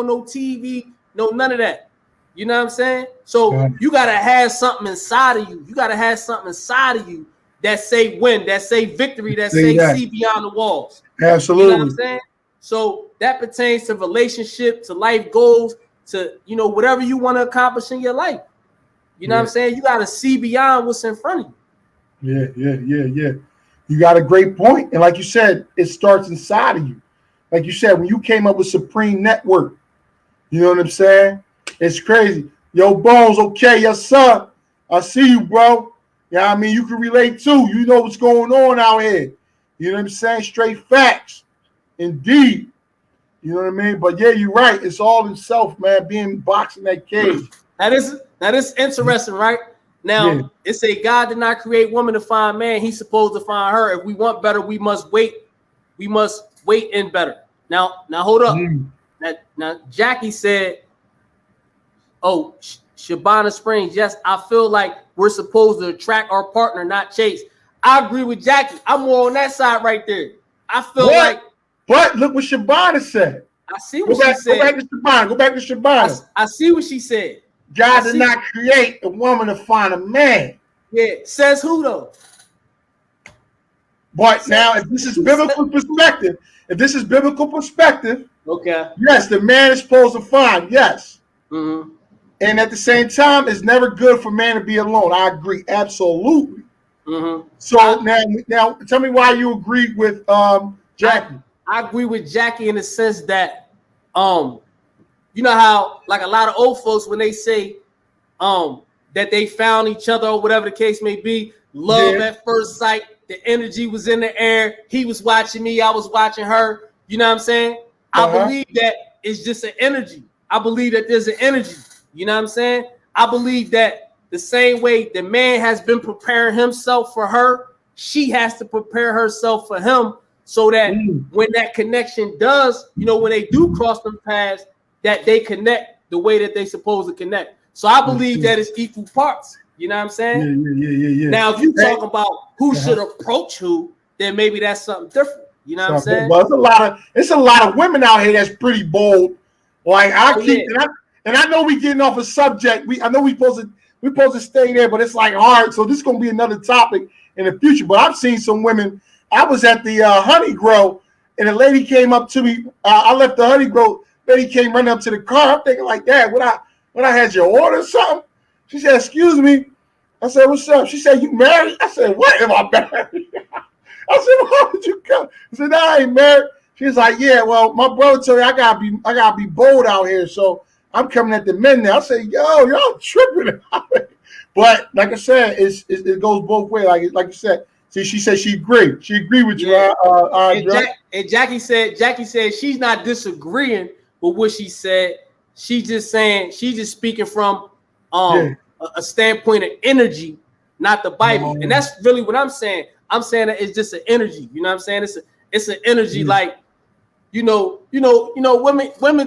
no TV, no none of that. You know what I'm saying? So you got to have something inside of you. You got to have something inside of you that say win, that say victory, that say see beyond the walls. Absolutely. You know what I'm saying? So that pertains to relationship, to life goals, to, whatever you want to accomplish in your life. You know what I'm saying? You got to see beyond what's in front of you. Yeah. You got a great point. And like you said, it starts inside of you. Like you said, when you came up with Supreme Network, you know what I'm saying? It's crazy. Yo, Bones, okay, yes, sir. I see you, bro. Yeah, I mean, you can relate too. You know what's going on out here. You know what I'm saying? Straight facts. Indeed. You know what I mean? But yeah, you're right. It's all in self, man, being boxed in that cage. That is interesting, right? Now, it say God did not create woman to find man. He's supposed to find her. If we want better, we must wait. We must wait in better. Now hold up. Now, Jackie said, oh, Shabana Springs, yes, I feel like we're supposed to attract our partner, not chase. I agree with Jackie. I'm more on that side right there. I feel like. But look what Shabana said. I see what she said. Go back to Shabana. I see what she said. God did not create a woman to find a man. Yeah, says who though? But now, if this is biblical perspective, okay. Yes, the man is supposed to find. Yes. Mm-hmm. And at the same time, it's never good for man to be alone. I agree, absolutely. Mm-hmm. So now, tell me why you agree with Jackie. I agree with Jackie in the sense that, you know how like a lot of old folks when they say, that they found each other or whatever the case may be, love at first sight, the energy was in the air. He was watching me, I was watching her. You know what I'm saying? I believe that it's just an energy. I believe that there's an energy. You know what I'm saying? I believe that the same way the man has been preparing himself for her, she has to prepare herself for him so that when that connection does, when they do cross them paths, that they connect the way that they supposed to connect. So I believe that it's equal parts. You know what I'm saying? Yeah. Now, if you talk about who should approach who, then maybe that's something different. You know what I'm saying? Well, it's a lot of women out here that's pretty bold. Like and I know we getting off a subject. I know we supposed to stay there, but it's like hard. So this is gonna be another topic in the future. But I've seen some women. I was at the Honey Grow, and a lady came up to me. I left the Honey Grow. Lady came running up to the car. I'm thinking like, Dad, what I had your order or something? She said, excuse me. I said, what's up? She said, you married? I said, what? Am I married? I said, why would you come? I said, no, I ain't married. She's like, yeah, well, my brother told me I gotta be bold out here, so I'm coming at the men now. I said, yo, y'all tripping. But like I said, it goes both ways. Like you said, See, she said she agreed. She agreed with you. Yeah. And Jackie said she's not disagreeing with what she said. She's just speaking from a standpoint of energy, not the Bible. And that's really what I'm saying. I'm saying that it's just an energy. You know what I'm saying? It's an energy like, women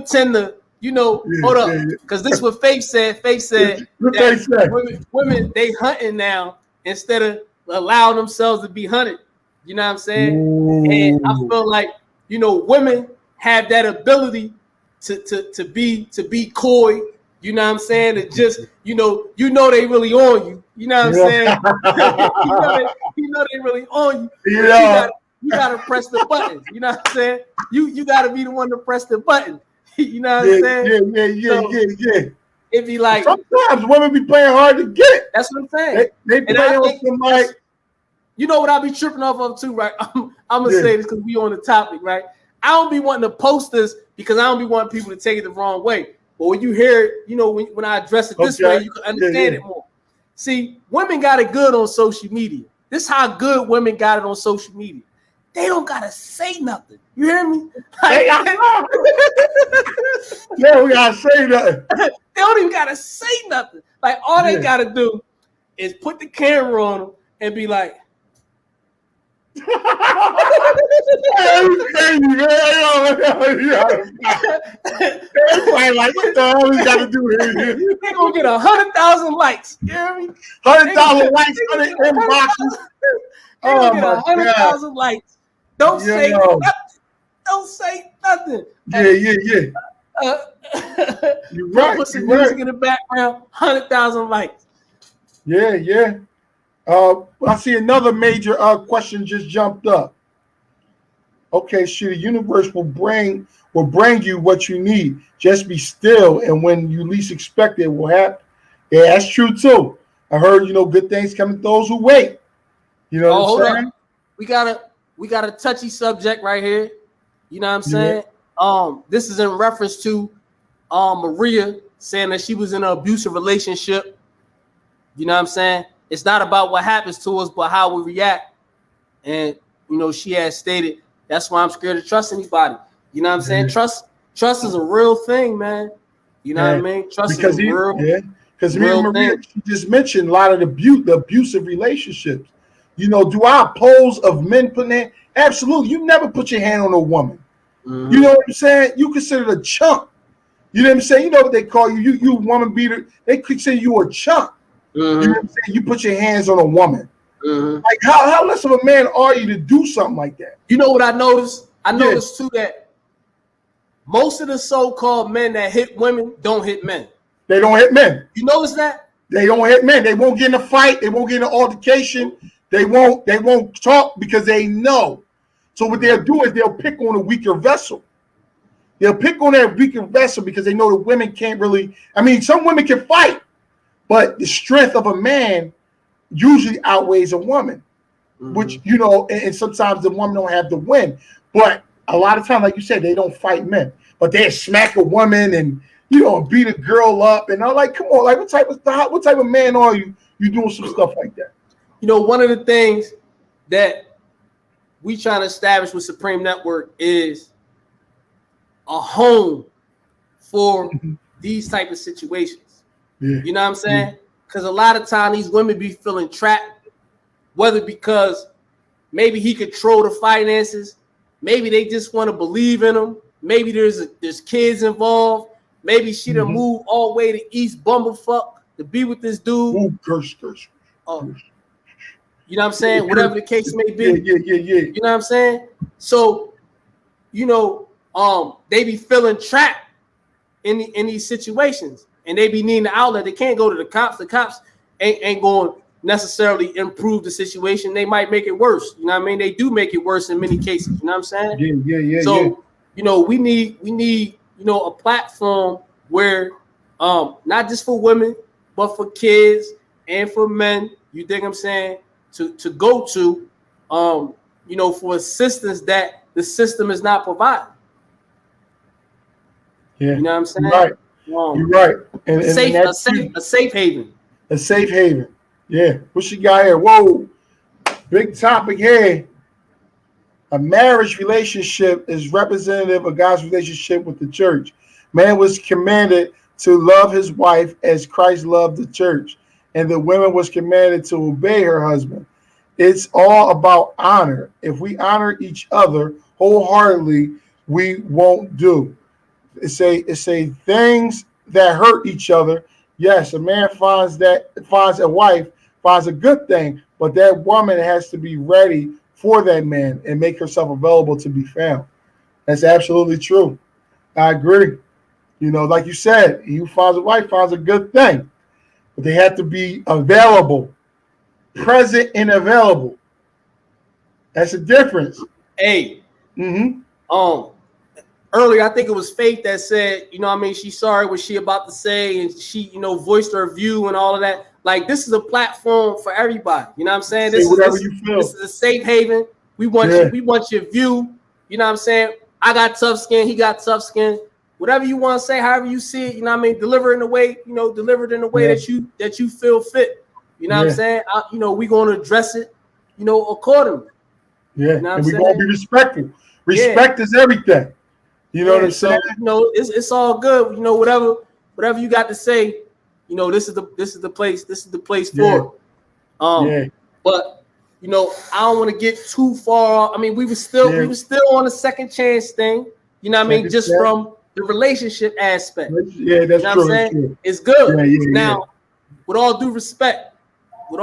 tend to, hold up. Because this is what Faith said. Faith said that women, they hunting now instead of allowing themselves to be hunted. You know what I'm saying? Ooh. And I feel like, women have that ability to be coy. You know what I'm saying? To just, they really on you. You know what I'm saying? They really on you. Yeah. You gotta press the buttons. You know what I'm saying? You gotta be the one to press the button. You know what I'm saying? Yeah. It'd be like sometimes women be playing hard to get. That's what I'm saying. They play on some like. You know what I be tripping off of too, right? I'm gonna say this because we on the topic, right? I don't be wanting to post this because I don't be wanting people to take it the wrong way. But when you hear it, when I address it this way, you can understand it more. See, women got it good on social media. This is how good women got it on social media. They don't gotta say nothing. You hear me? They don't gotta say nothing. They don't even gotta say nothing. Like all they gotta do is put the camera on them and be like, crazy, man. Everybody like, what the hell we gotta do here? They gonna get 100,000 likes. You hear me? 100,000 likes, 100 inboxes. They gonna get 100,000 likes. Don't say nothing. Don't say nothing. Yeah. You're right. Put some music in the background. 100,000 likes. Yeah. I see another major question just jumped up. Okay, the universe will bring you what you need. Just be still, and when you least expect it will happen. Yeah, that's true too. I heard good things come to those who wait. You know what I'm saying? Up. We got a touchy subject right here. You know what I'm saying? Yeah. This is in reference to Maria saying that she was in an abusive relationship. You know what I'm saying? It's not about what happens to us, but how we react. And she has stated, that's why I'm scared to trust anybody. You know what I'm saying? Trust is a real thing, man. You know what I mean? Trust is a real because Maria, she just mentioned a lot of the abusive relationships. Do I oppose of men putting in? Absolutely. You never put your hand on a woman. Mm-hmm. You know what I'm saying? You considered a chump. You know what I'm saying? You know what they call you? You woman beater. They consider you a chump. Mm-hmm. You know what I'm saying? You put your hands on a woman. Mm-hmm. Like how less of a man are you to do something like that? You know what I noticed? I noticed too that most of the so-called men that hit women don't hit men. They don't hit men. You notice that? They don't hit men. They won't get in a fight. They won't get in an altercation. They won't talk because they know. So what they'll do is they'll pick on a weaker vessel. They'll pick on that weaker vessel because they know the women can't really. I mean, some women can fight, but the strength of a man usually outweighs a woman, which and sometimes the woman don't have the win. But a lot of times, like you said, they don't fight men, but they smack a woman and beat a girl up. And I'm like, come on, like what type of man are you? You doing some stuff like that? One of the things that we trying to establish with Supreme Network is a home for these type of situations. Yeah. You know what I'm saying? Because a lot of time these women be feeling trapped, whether because maybe he control the finances, maybe they just want to believe in him, maybe there's kids involved, maybe she done moved all the way to East Bumblefuck to be with this dude. Ooh, curse. You know what I'm saying? Whatever the case may be. Yeah. You know what I'm saying? So, they be feeling trapped in these situations, and they be needing an outlet. They can't go to the cops. The cops ain't going to necessarily improve the situation. They might make it worse. You know what I mean? They do make it worse in many cases. You know what I'm saying? Yeah. So, we need a platform where not just for women, but for kids and for men. You think I'm saying? To go to, for assistance that the system is not providing. Yeah, you know what I'm saying? Right. You're right. And a safe haven. A safe haven. Yeah. What you got here? Whoa. Big topic here. A marriage relationship is representative of God's relationship with the church. Man was commanded to love his wife as Christ loved the church, and the woman was commanded to obey her husband. It's all about honor. If we honor each other wholeheartedly, we won't do. It's a things that hurt each other. Yes, a man finds a wife, finds a good thing, but that woman has to be ready for that man and make herself available to be found. That's absolutely true. I agree. You know, like you said, he who finds a wife finds a good thing, but they have to be available, present and available. That's the difference. Hey, earlier, I think it was Faith that said, you know what I mean, she's sorry what she about to say, and she, you know, voiced her view and all of that. Like, this is a platform for everybody. You know what I'm saying? Say whatever you feel. This is a safe haven. We want your view. You know what I'm saying? I got tough skin, he got tough skin. Whatever you want to say, however you see it, you know what I mean? Deliver it in a way that you feel fit. You know what I'm saying? You know, we're going to address it, you know, accordingly. Yeah, you know and we're going to be respectful. Respect is everything. You know what I'm saying? So, you know, it's all good. You know, whatever you got to say, you know, this is the place. This is the place for it. But you know, I don't want to get too far off. I mean, we were still on a second chance thing. You know what I mean? Just from the relationship aspect. Yeah, that's true. I'm saying? It's good. Now, with all due respect, hold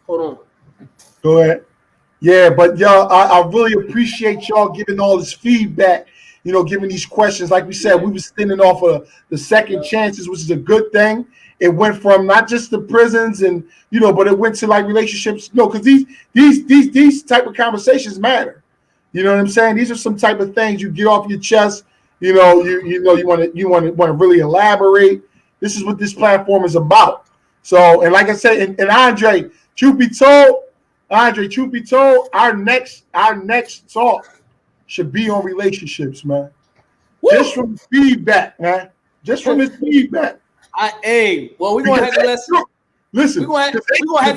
on. Go ahead. Yeah, but y'all, I really appreciate y'all giving all this feedback, you know, giving these questions. Like we said, we were standing off of the second chances, which is a good thing. It went from not just the prisons and, you know, but it went to like relationships. No, because these type of conversations matter. You know what I'm saying? These are some type of things you get off your chest. You know, you want to really elaborate. This is what this platform is about. So, and like I said, and Andre, truth be told, our next talk should be on relationships, man. Woo! Just from feedback, man. Just from this feedback. We're gonna have to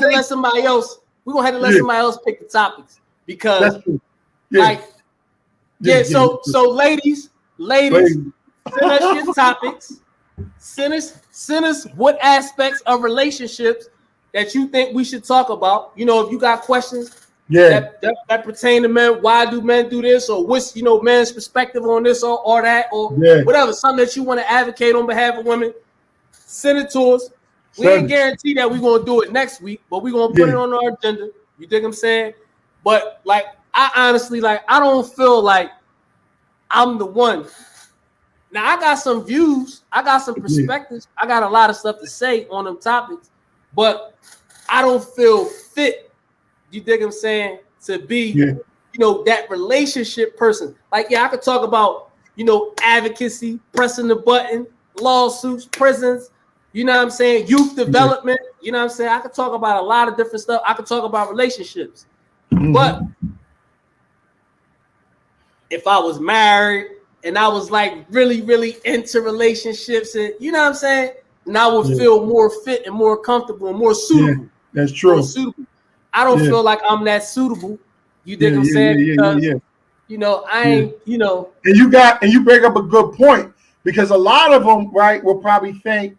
let somebody else. We're gonna have to let somebody else pick the topics because, So ladies, send us your topics. Send us what aspects of relationships that you think we should talk about. You know, if you got questions that pertain to men, why do men do this, or what's, you know, men's perspective on this or that, or whatever, something that you want to advocate on behalf of women, send it to us. We ain't guarantee that we're gonna do it next week, but we're gonna put it on our agenda. You dig what I'm saying? But like, I honestly, like, I don't feel like I'm the one. Now I got some views, I got some perspectives, I got a lot of stuff to say on them topics, but I don't feel fit, you dig what I'm saying, to be, you know, that relationship person. Like, I could talk about, you know, advocacy, pressing the button, lawsuits, prisons, you know what I'm saying, youth development, you know what I'm saying. I could talk about a lot of different stuff. I could talk about relationships. But if I was married and I was like really, really into relationships, and you know what I'm saying, and I would feel more fit and more comfortable and more suitable. That's true. I don't feel like I'm that suitable. You dig what I'm saying? Because, you know, I ain't, you know. And you bring up a good point, because a lot of them, right, will probably think,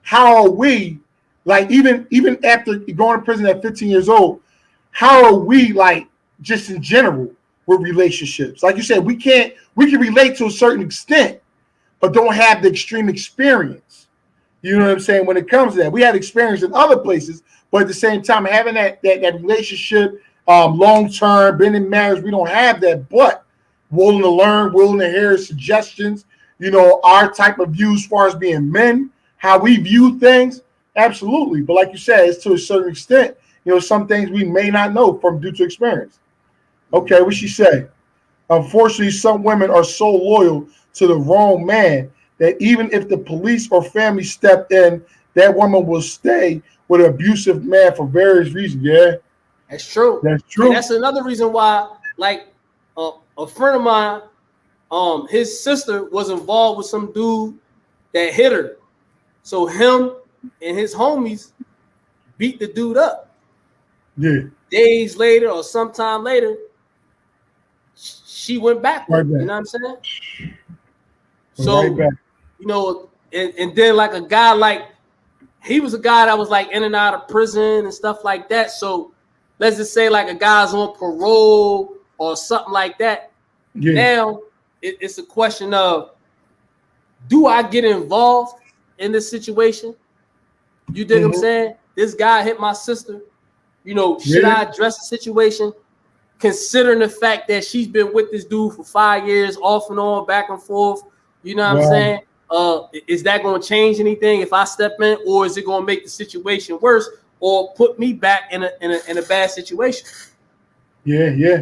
how are we, like, even after going to prison at 15 years old, how are we, like, just in general with relationships? Like you said, we can relate to a certain extent, but don't have the extreme experience. You know what I'm saying? When it comes to that, we have experience in other places, but at the same time, having that relationship, long term, been in marriage, we don't have that. But willing to learn, willing to hear suggestions, you know, our type of views as far as being men, how we view things, absolutely. But like you said, it's to a certain extent. You know, some things we may not know due to experience. Okay, what she say? Unfortunately, some women are so loyal to the wrong man that even if the police or family step in, that woman will stay with an abusive man for various reasons. Yeah, that's true. That's true. And that's another reason why, like, a friend of mine, his sister was involved with some dude that hit her. So him and his homies beat the dude up. Yeah. Days later or sometime later, she went back. Right back. You know what I'm saying? Right So, back. you know, and then like a guy like, he was a guy that was like in and out of prison and stuff like that. So let's just say like a guy's on parole or something like that. Yeah. Now it's a question of, do I get involved in this situation? You dig what I'm saying? This guy hit my sister. You know, should I address the situation? Considering the fact that she's been with this dude for 5 years, off and on, back and forth. You know what I'm saying? Is that going to change anything if I step in, or is it going to make the situation worse, or put me back in a bad situation? Yeah. You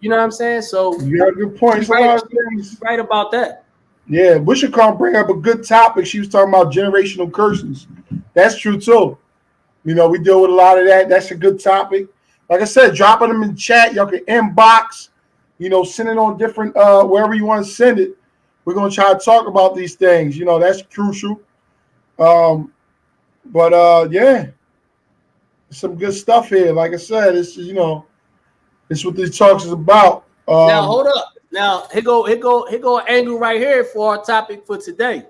know what I'm saying? So you got a good point. She's right about that. Yeah, Wishacom bring up a good topic. She was talking about generational curses. That's true too. You know, we deal with a lot of that. That's a good topic. Like I said, dropping them in chat. Y'all can inbox. You know, send it on different wherever you want to send it. We're gonna try to talk about these things. You know, that's crucial. Yeah, some good stuff here. Like I said, it's it's what these talks is about. Now hold up. Now here go angle right here for our topic for today.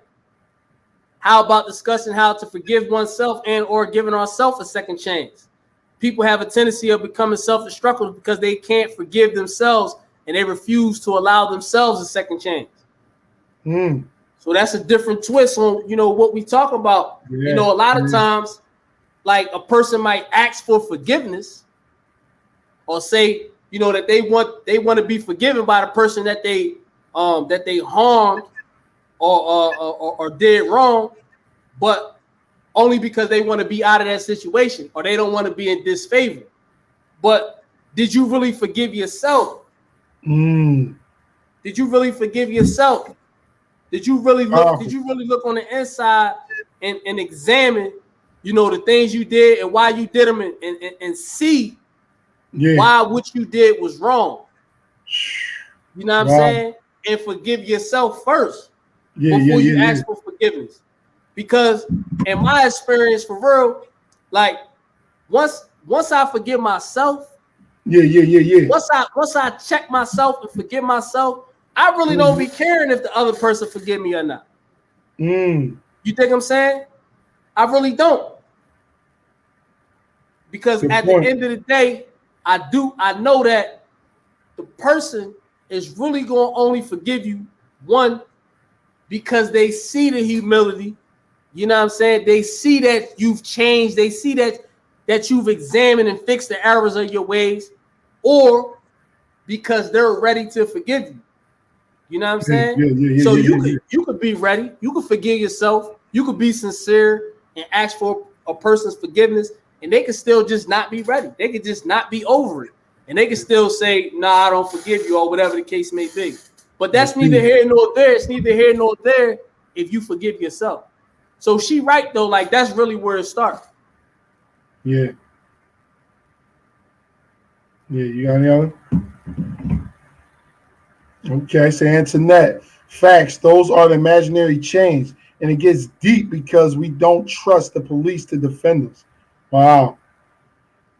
How about discussing how to forgive oneself and or giving ourselves a second chance? People have a tendency of becoming self-destructive because they can't forgive themselves and they refuse to allow themselves a second chance. So that's a different twist on, you know, what we talk about. You know, a lot of times, like a person might ask for forgiveness or say, you know, that they want to be forgiven by the person that they harmed or did wrong, but only because they want to be out of that situation or they don't want to be in disfavor. But did you really forgive yourself? Did you really forgive yourself? Did you really look? Did you really look on the inside and examine, you know, the things you did and why you did them, and see why what you did was wrong? You know what I'm saying? And forgive yourself first before you ask for forgiveness. Because in my experience, for real, like once I forgive myself, Once I check myself and forgive myself, I really don't be caring if the other person forgive me or not. You think I'm saying? I really don't. Because at the end of the day, I know that the person is really going to only forgive you, one, because they see the humility. You know what I'm saying? They see that you've changed. They see that you've examined and fixed the errors of your ways, or because they're ready to forgive you. You know what I'm saying? So you could be ready. You could forgive yourself. You could be sincere and ask for a person's forgiveness, and they could still just not be ready. They could just not be over it, and they could still say, "Nah, I don't forgive you," or whatever the case may be. But that's neither here nor there. It's neither here nor there if you forgive yourself. So she right though. Like that's really where it starts. Yeah. You got any other? Okay, so Antoinette, facts. Those are the imaginary chains, and it gets deep because we don't trust the police to defend us. Wow,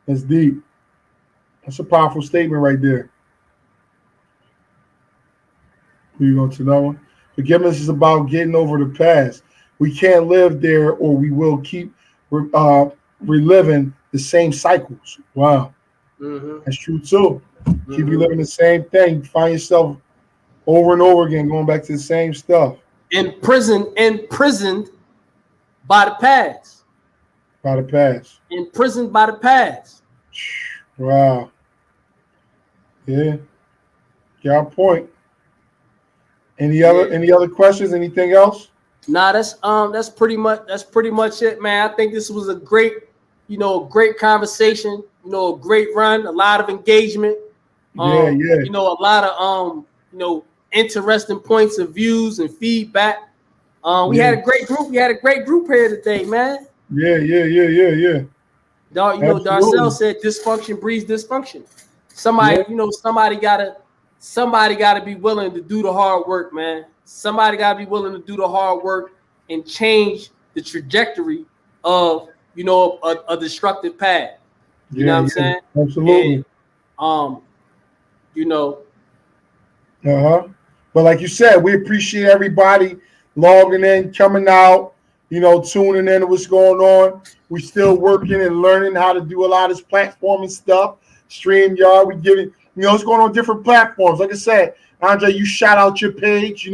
that's deep. That's a powerful statement right there. Who you going to that one? Forgiveness is about getting over the past. We can't live there, or we will keep reliving the same cycles. Wow, that's true too. Keep reliving the same thing. You find yourself over and over again going back to the same stuff. Imprisoned by the past. Imprisoned by the past. Wow. Yeah. Got a point. Any other questions? Anything else? Nah, that's pretty much it, man. I think this was a great conversation, a great run, a lot of engagement. A lot of interesting points of views and feedback. We had a great group. We had a great group here today, man. Yeah. Darcel said dysfunction breeds dysfunction. Somebody gotta be willing to do the hard work, man. Somebody gotta be willing to do the hard work and change the trajectory of a destructive path. You know what I'm saying? Absolutely. And, you know. But like you said, we appreciate everybody logging in, coming out, tuning in to what's going on. We're still working and learning how to do a lot of this platforming stuff. StreamYard, we giving, it's going on different platforms. Like I said, Andre, you shout out your page,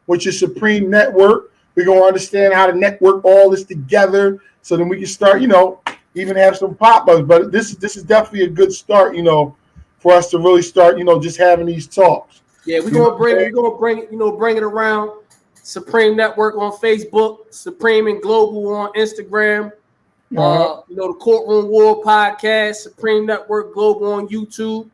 with your Supreme Network. We're going to understand how to network all this together so then we can start, even have some pop-ups. But this is definitely a good start, for us to really start, just having these talks. Yeah, we're gonna bring it around. Supreme Network on Facebook, Supreme and Global on Instagram. The Courtroom War podcast, Supreme Network Global on YouTube.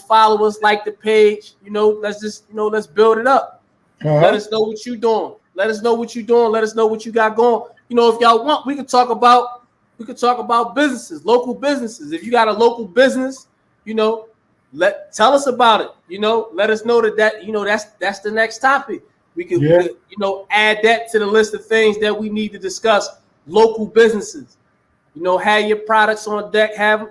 Follow us, like the page. Let's build it up. Let us know what you're doing. Let us know what you're doing. Let us know what you got going. If y'all want, we could talk about businesses, local businesses. If you got a local business, tell us about it. Let us know that's the next topic. We could add that to the list of things that we need to discuss. Local businesses. Have your products on deck. Have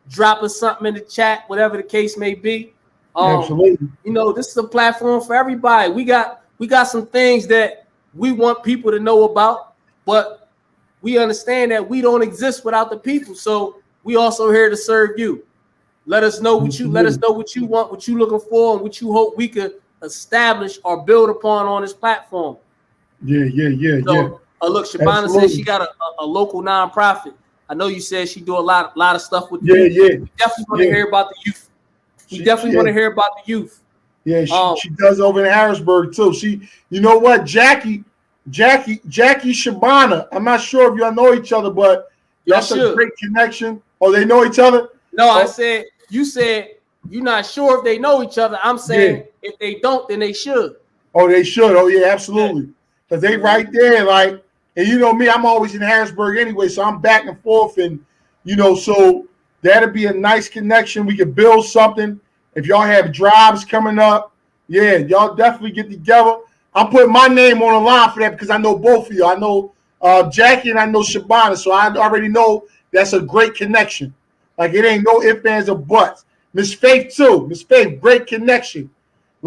drop us something in the chat, whatever the case may be. Absolutely. This is a platform for everybody. We got some things that we want people to know about, but we understand that we don't exist without the people. So we also here to serve you. Let us know what you want, what you looking for, and what you hope we could establish or build upon on this platform. Yeah. Look, Shabana says she got a local nonprofit. I know you said she do a lot of stuff with youth. We definitely want to hear about the youth. We definitely want to hear about the youth. Yeah, she does over in Harrisburg too. You know what, Jackie Shabana. I'm not sure if y'all know each other, but that's a great connection. Oh, they know each other? No, I said you said you're not sure if they know each other. I'm saying if they don't, then they should. Oh, they should. Oh, yeah, absolutely. Because they right there, and you know me, I'm always in Harrisburg anyway, so I'm back and forth, and so that'd be a nice connection. We could build something. If y'all have drives coming up, y'all definitely get together. I'm putting my name on the line for that because I know both of you. I know Jackie and I know Shabana, so I already know that's a great connection. It ain't no ifs, ands, or buts. Miss Faith too. Miss Faith, great connection.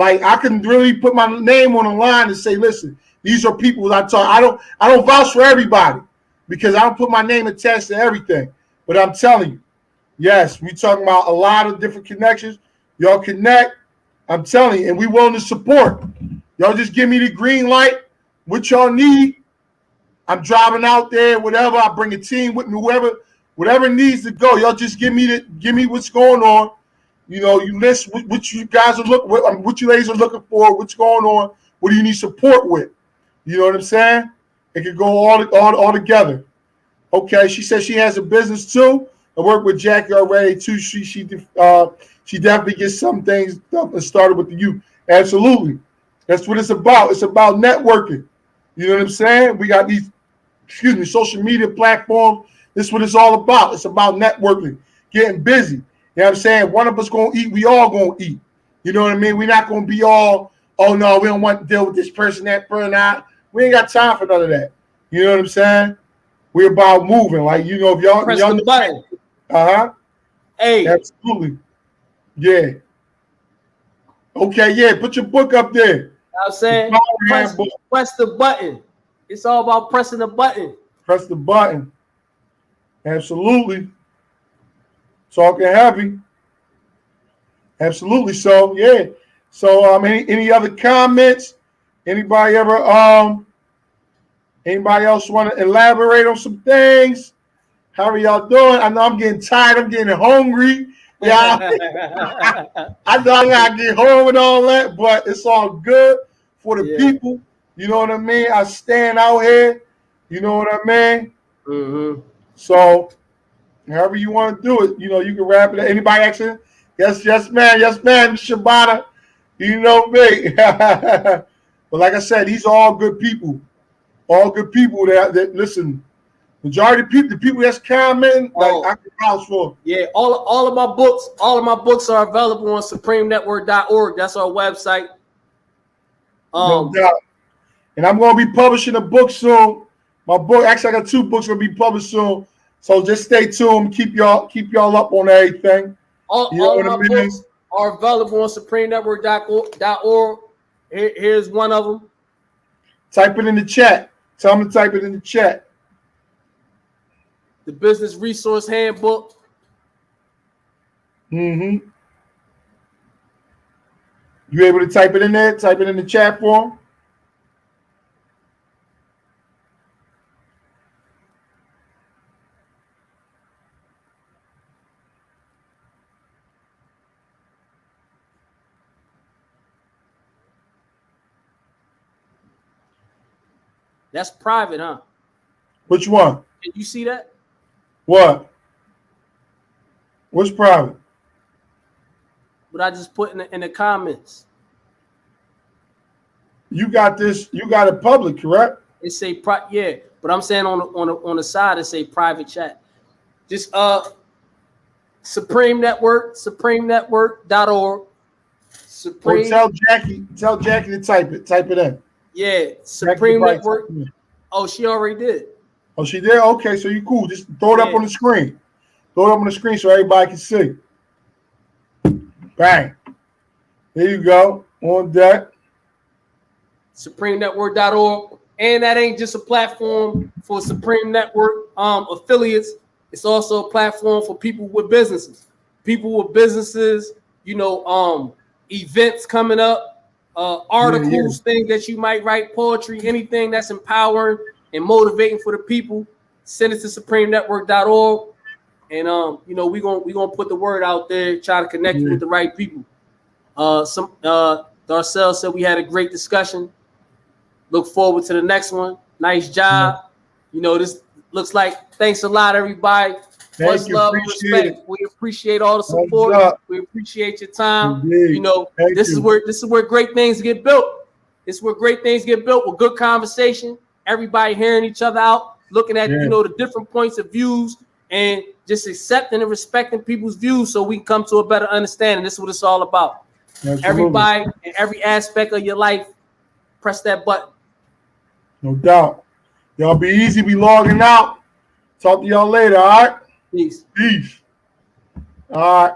I can really put my name on the line and say, listen, these are people that I talk. I don't vouch for everybody because I don't put my name attached to everything. But I'm telling you, yes, we talking about a lot of different connections. Y'all connect. I'm telling you, and we willing to support. Y'all just give me the green light. What y'all need. I'm driving out there, whatever. I bring a team with me, whatever needs to go. Y'all just give me what's going on. You list what you guys are what you ladies are looking for, what's going on, what do you need support with? You know what I'm saying? It could go all together. Okay, she says she has a business too. I work with Jackie already too. She definitely gets some things started with the youth. Absolutely. That's what it's about. It's about networking. You know what I'm saying? We got these, social media platforms. This is what it's all about. It's about networking, getting busy. You know what I'm saying? One of us going to eat, we all going to eat. You know what I mean? We're not going to be all, oh, no, we don't want to deal with this person, that person, that. We ain't got time for none of that. You know what I'm saying? We're about moving. If y'all press the button. Hey. Absolutely. Yeah. Okay, put your book up there. You know what I'm saying? Press the button. It's all about pressing the button. Press the button. Absolutely. Talking heavy. Absolutely. So, So, any other comments? Anybody else want to elaborate on some things? How are y'all doing? I know I'm getting tired. I'm getting hungry. Yeah, I know I gotta get home and all that, but it's all good for the people. You know what I mean? I stand out here. You know what I mean? Mm-hmm. So, however you want to do it, you can wrap it up. Anybody asking? Yes, ma'am, Shabana. You know me. But like I said, these are all good people. All good people that listen. Majority of people, the people that's commenting, I can vouch for. Yeah, all of my books are available on supremenetwork.org. That's our website. No doubt. And I'm gonna be publishing a book soon. My book, actually, I got 2 books gonna be published soon. So just stay tuned. Keep y'all up on everything. All of my books are available on supremenetwork.org. Here's one of them. Type it in the chat. Tell them to type it in the chat. The Business Resource Handbook. You able to type it in there? Type it in the chat for them. That's private, huh? Which one? Can you see that? What? What's private? What I just put in the comments. You got this. You got it public, correct? It say yeah, but I'm saying on the side it say private chat. Just Supreme Network, supremenetwork.org. Supreme. Tell Jackie to type it. Type it in. Yeah, Supreme Network. Oh, she already did. Oh, she did? Okay, so you cool. Just throw it up on the screen. Throw it up on the screen so everybody can see. Bang. There you go. On deck. SupremeNetwork.org. And that ain't just a platform for Supreme Network affiliates. It's also a platform for people with businesses. People with businesses, events coming up. Articles, things that you might write, poetry, anything that's empowering and motivating for the people, send it to supremenetwork.org. And we're gonna put the word out there, try to connect you with the right people. Darcel said we had a great discussion. Look forward to the next one. Nice job. This looks like thanks a lot, everybody. Much love and respect. We appreciate all the support. We appreciate your time. This is where great things get built. This is where great things get built with good conversation. Everybody hearing each other out, looking at the different points of views, and just accepting and respecting people's views so we can come to a better understanding. This is what it's all about. Absolutely. Everybody in every aspect of your life, press that button. No doubt. Y'all be easy. Be logging out. Talk to y'all later. All right. Peace. Peace. All right.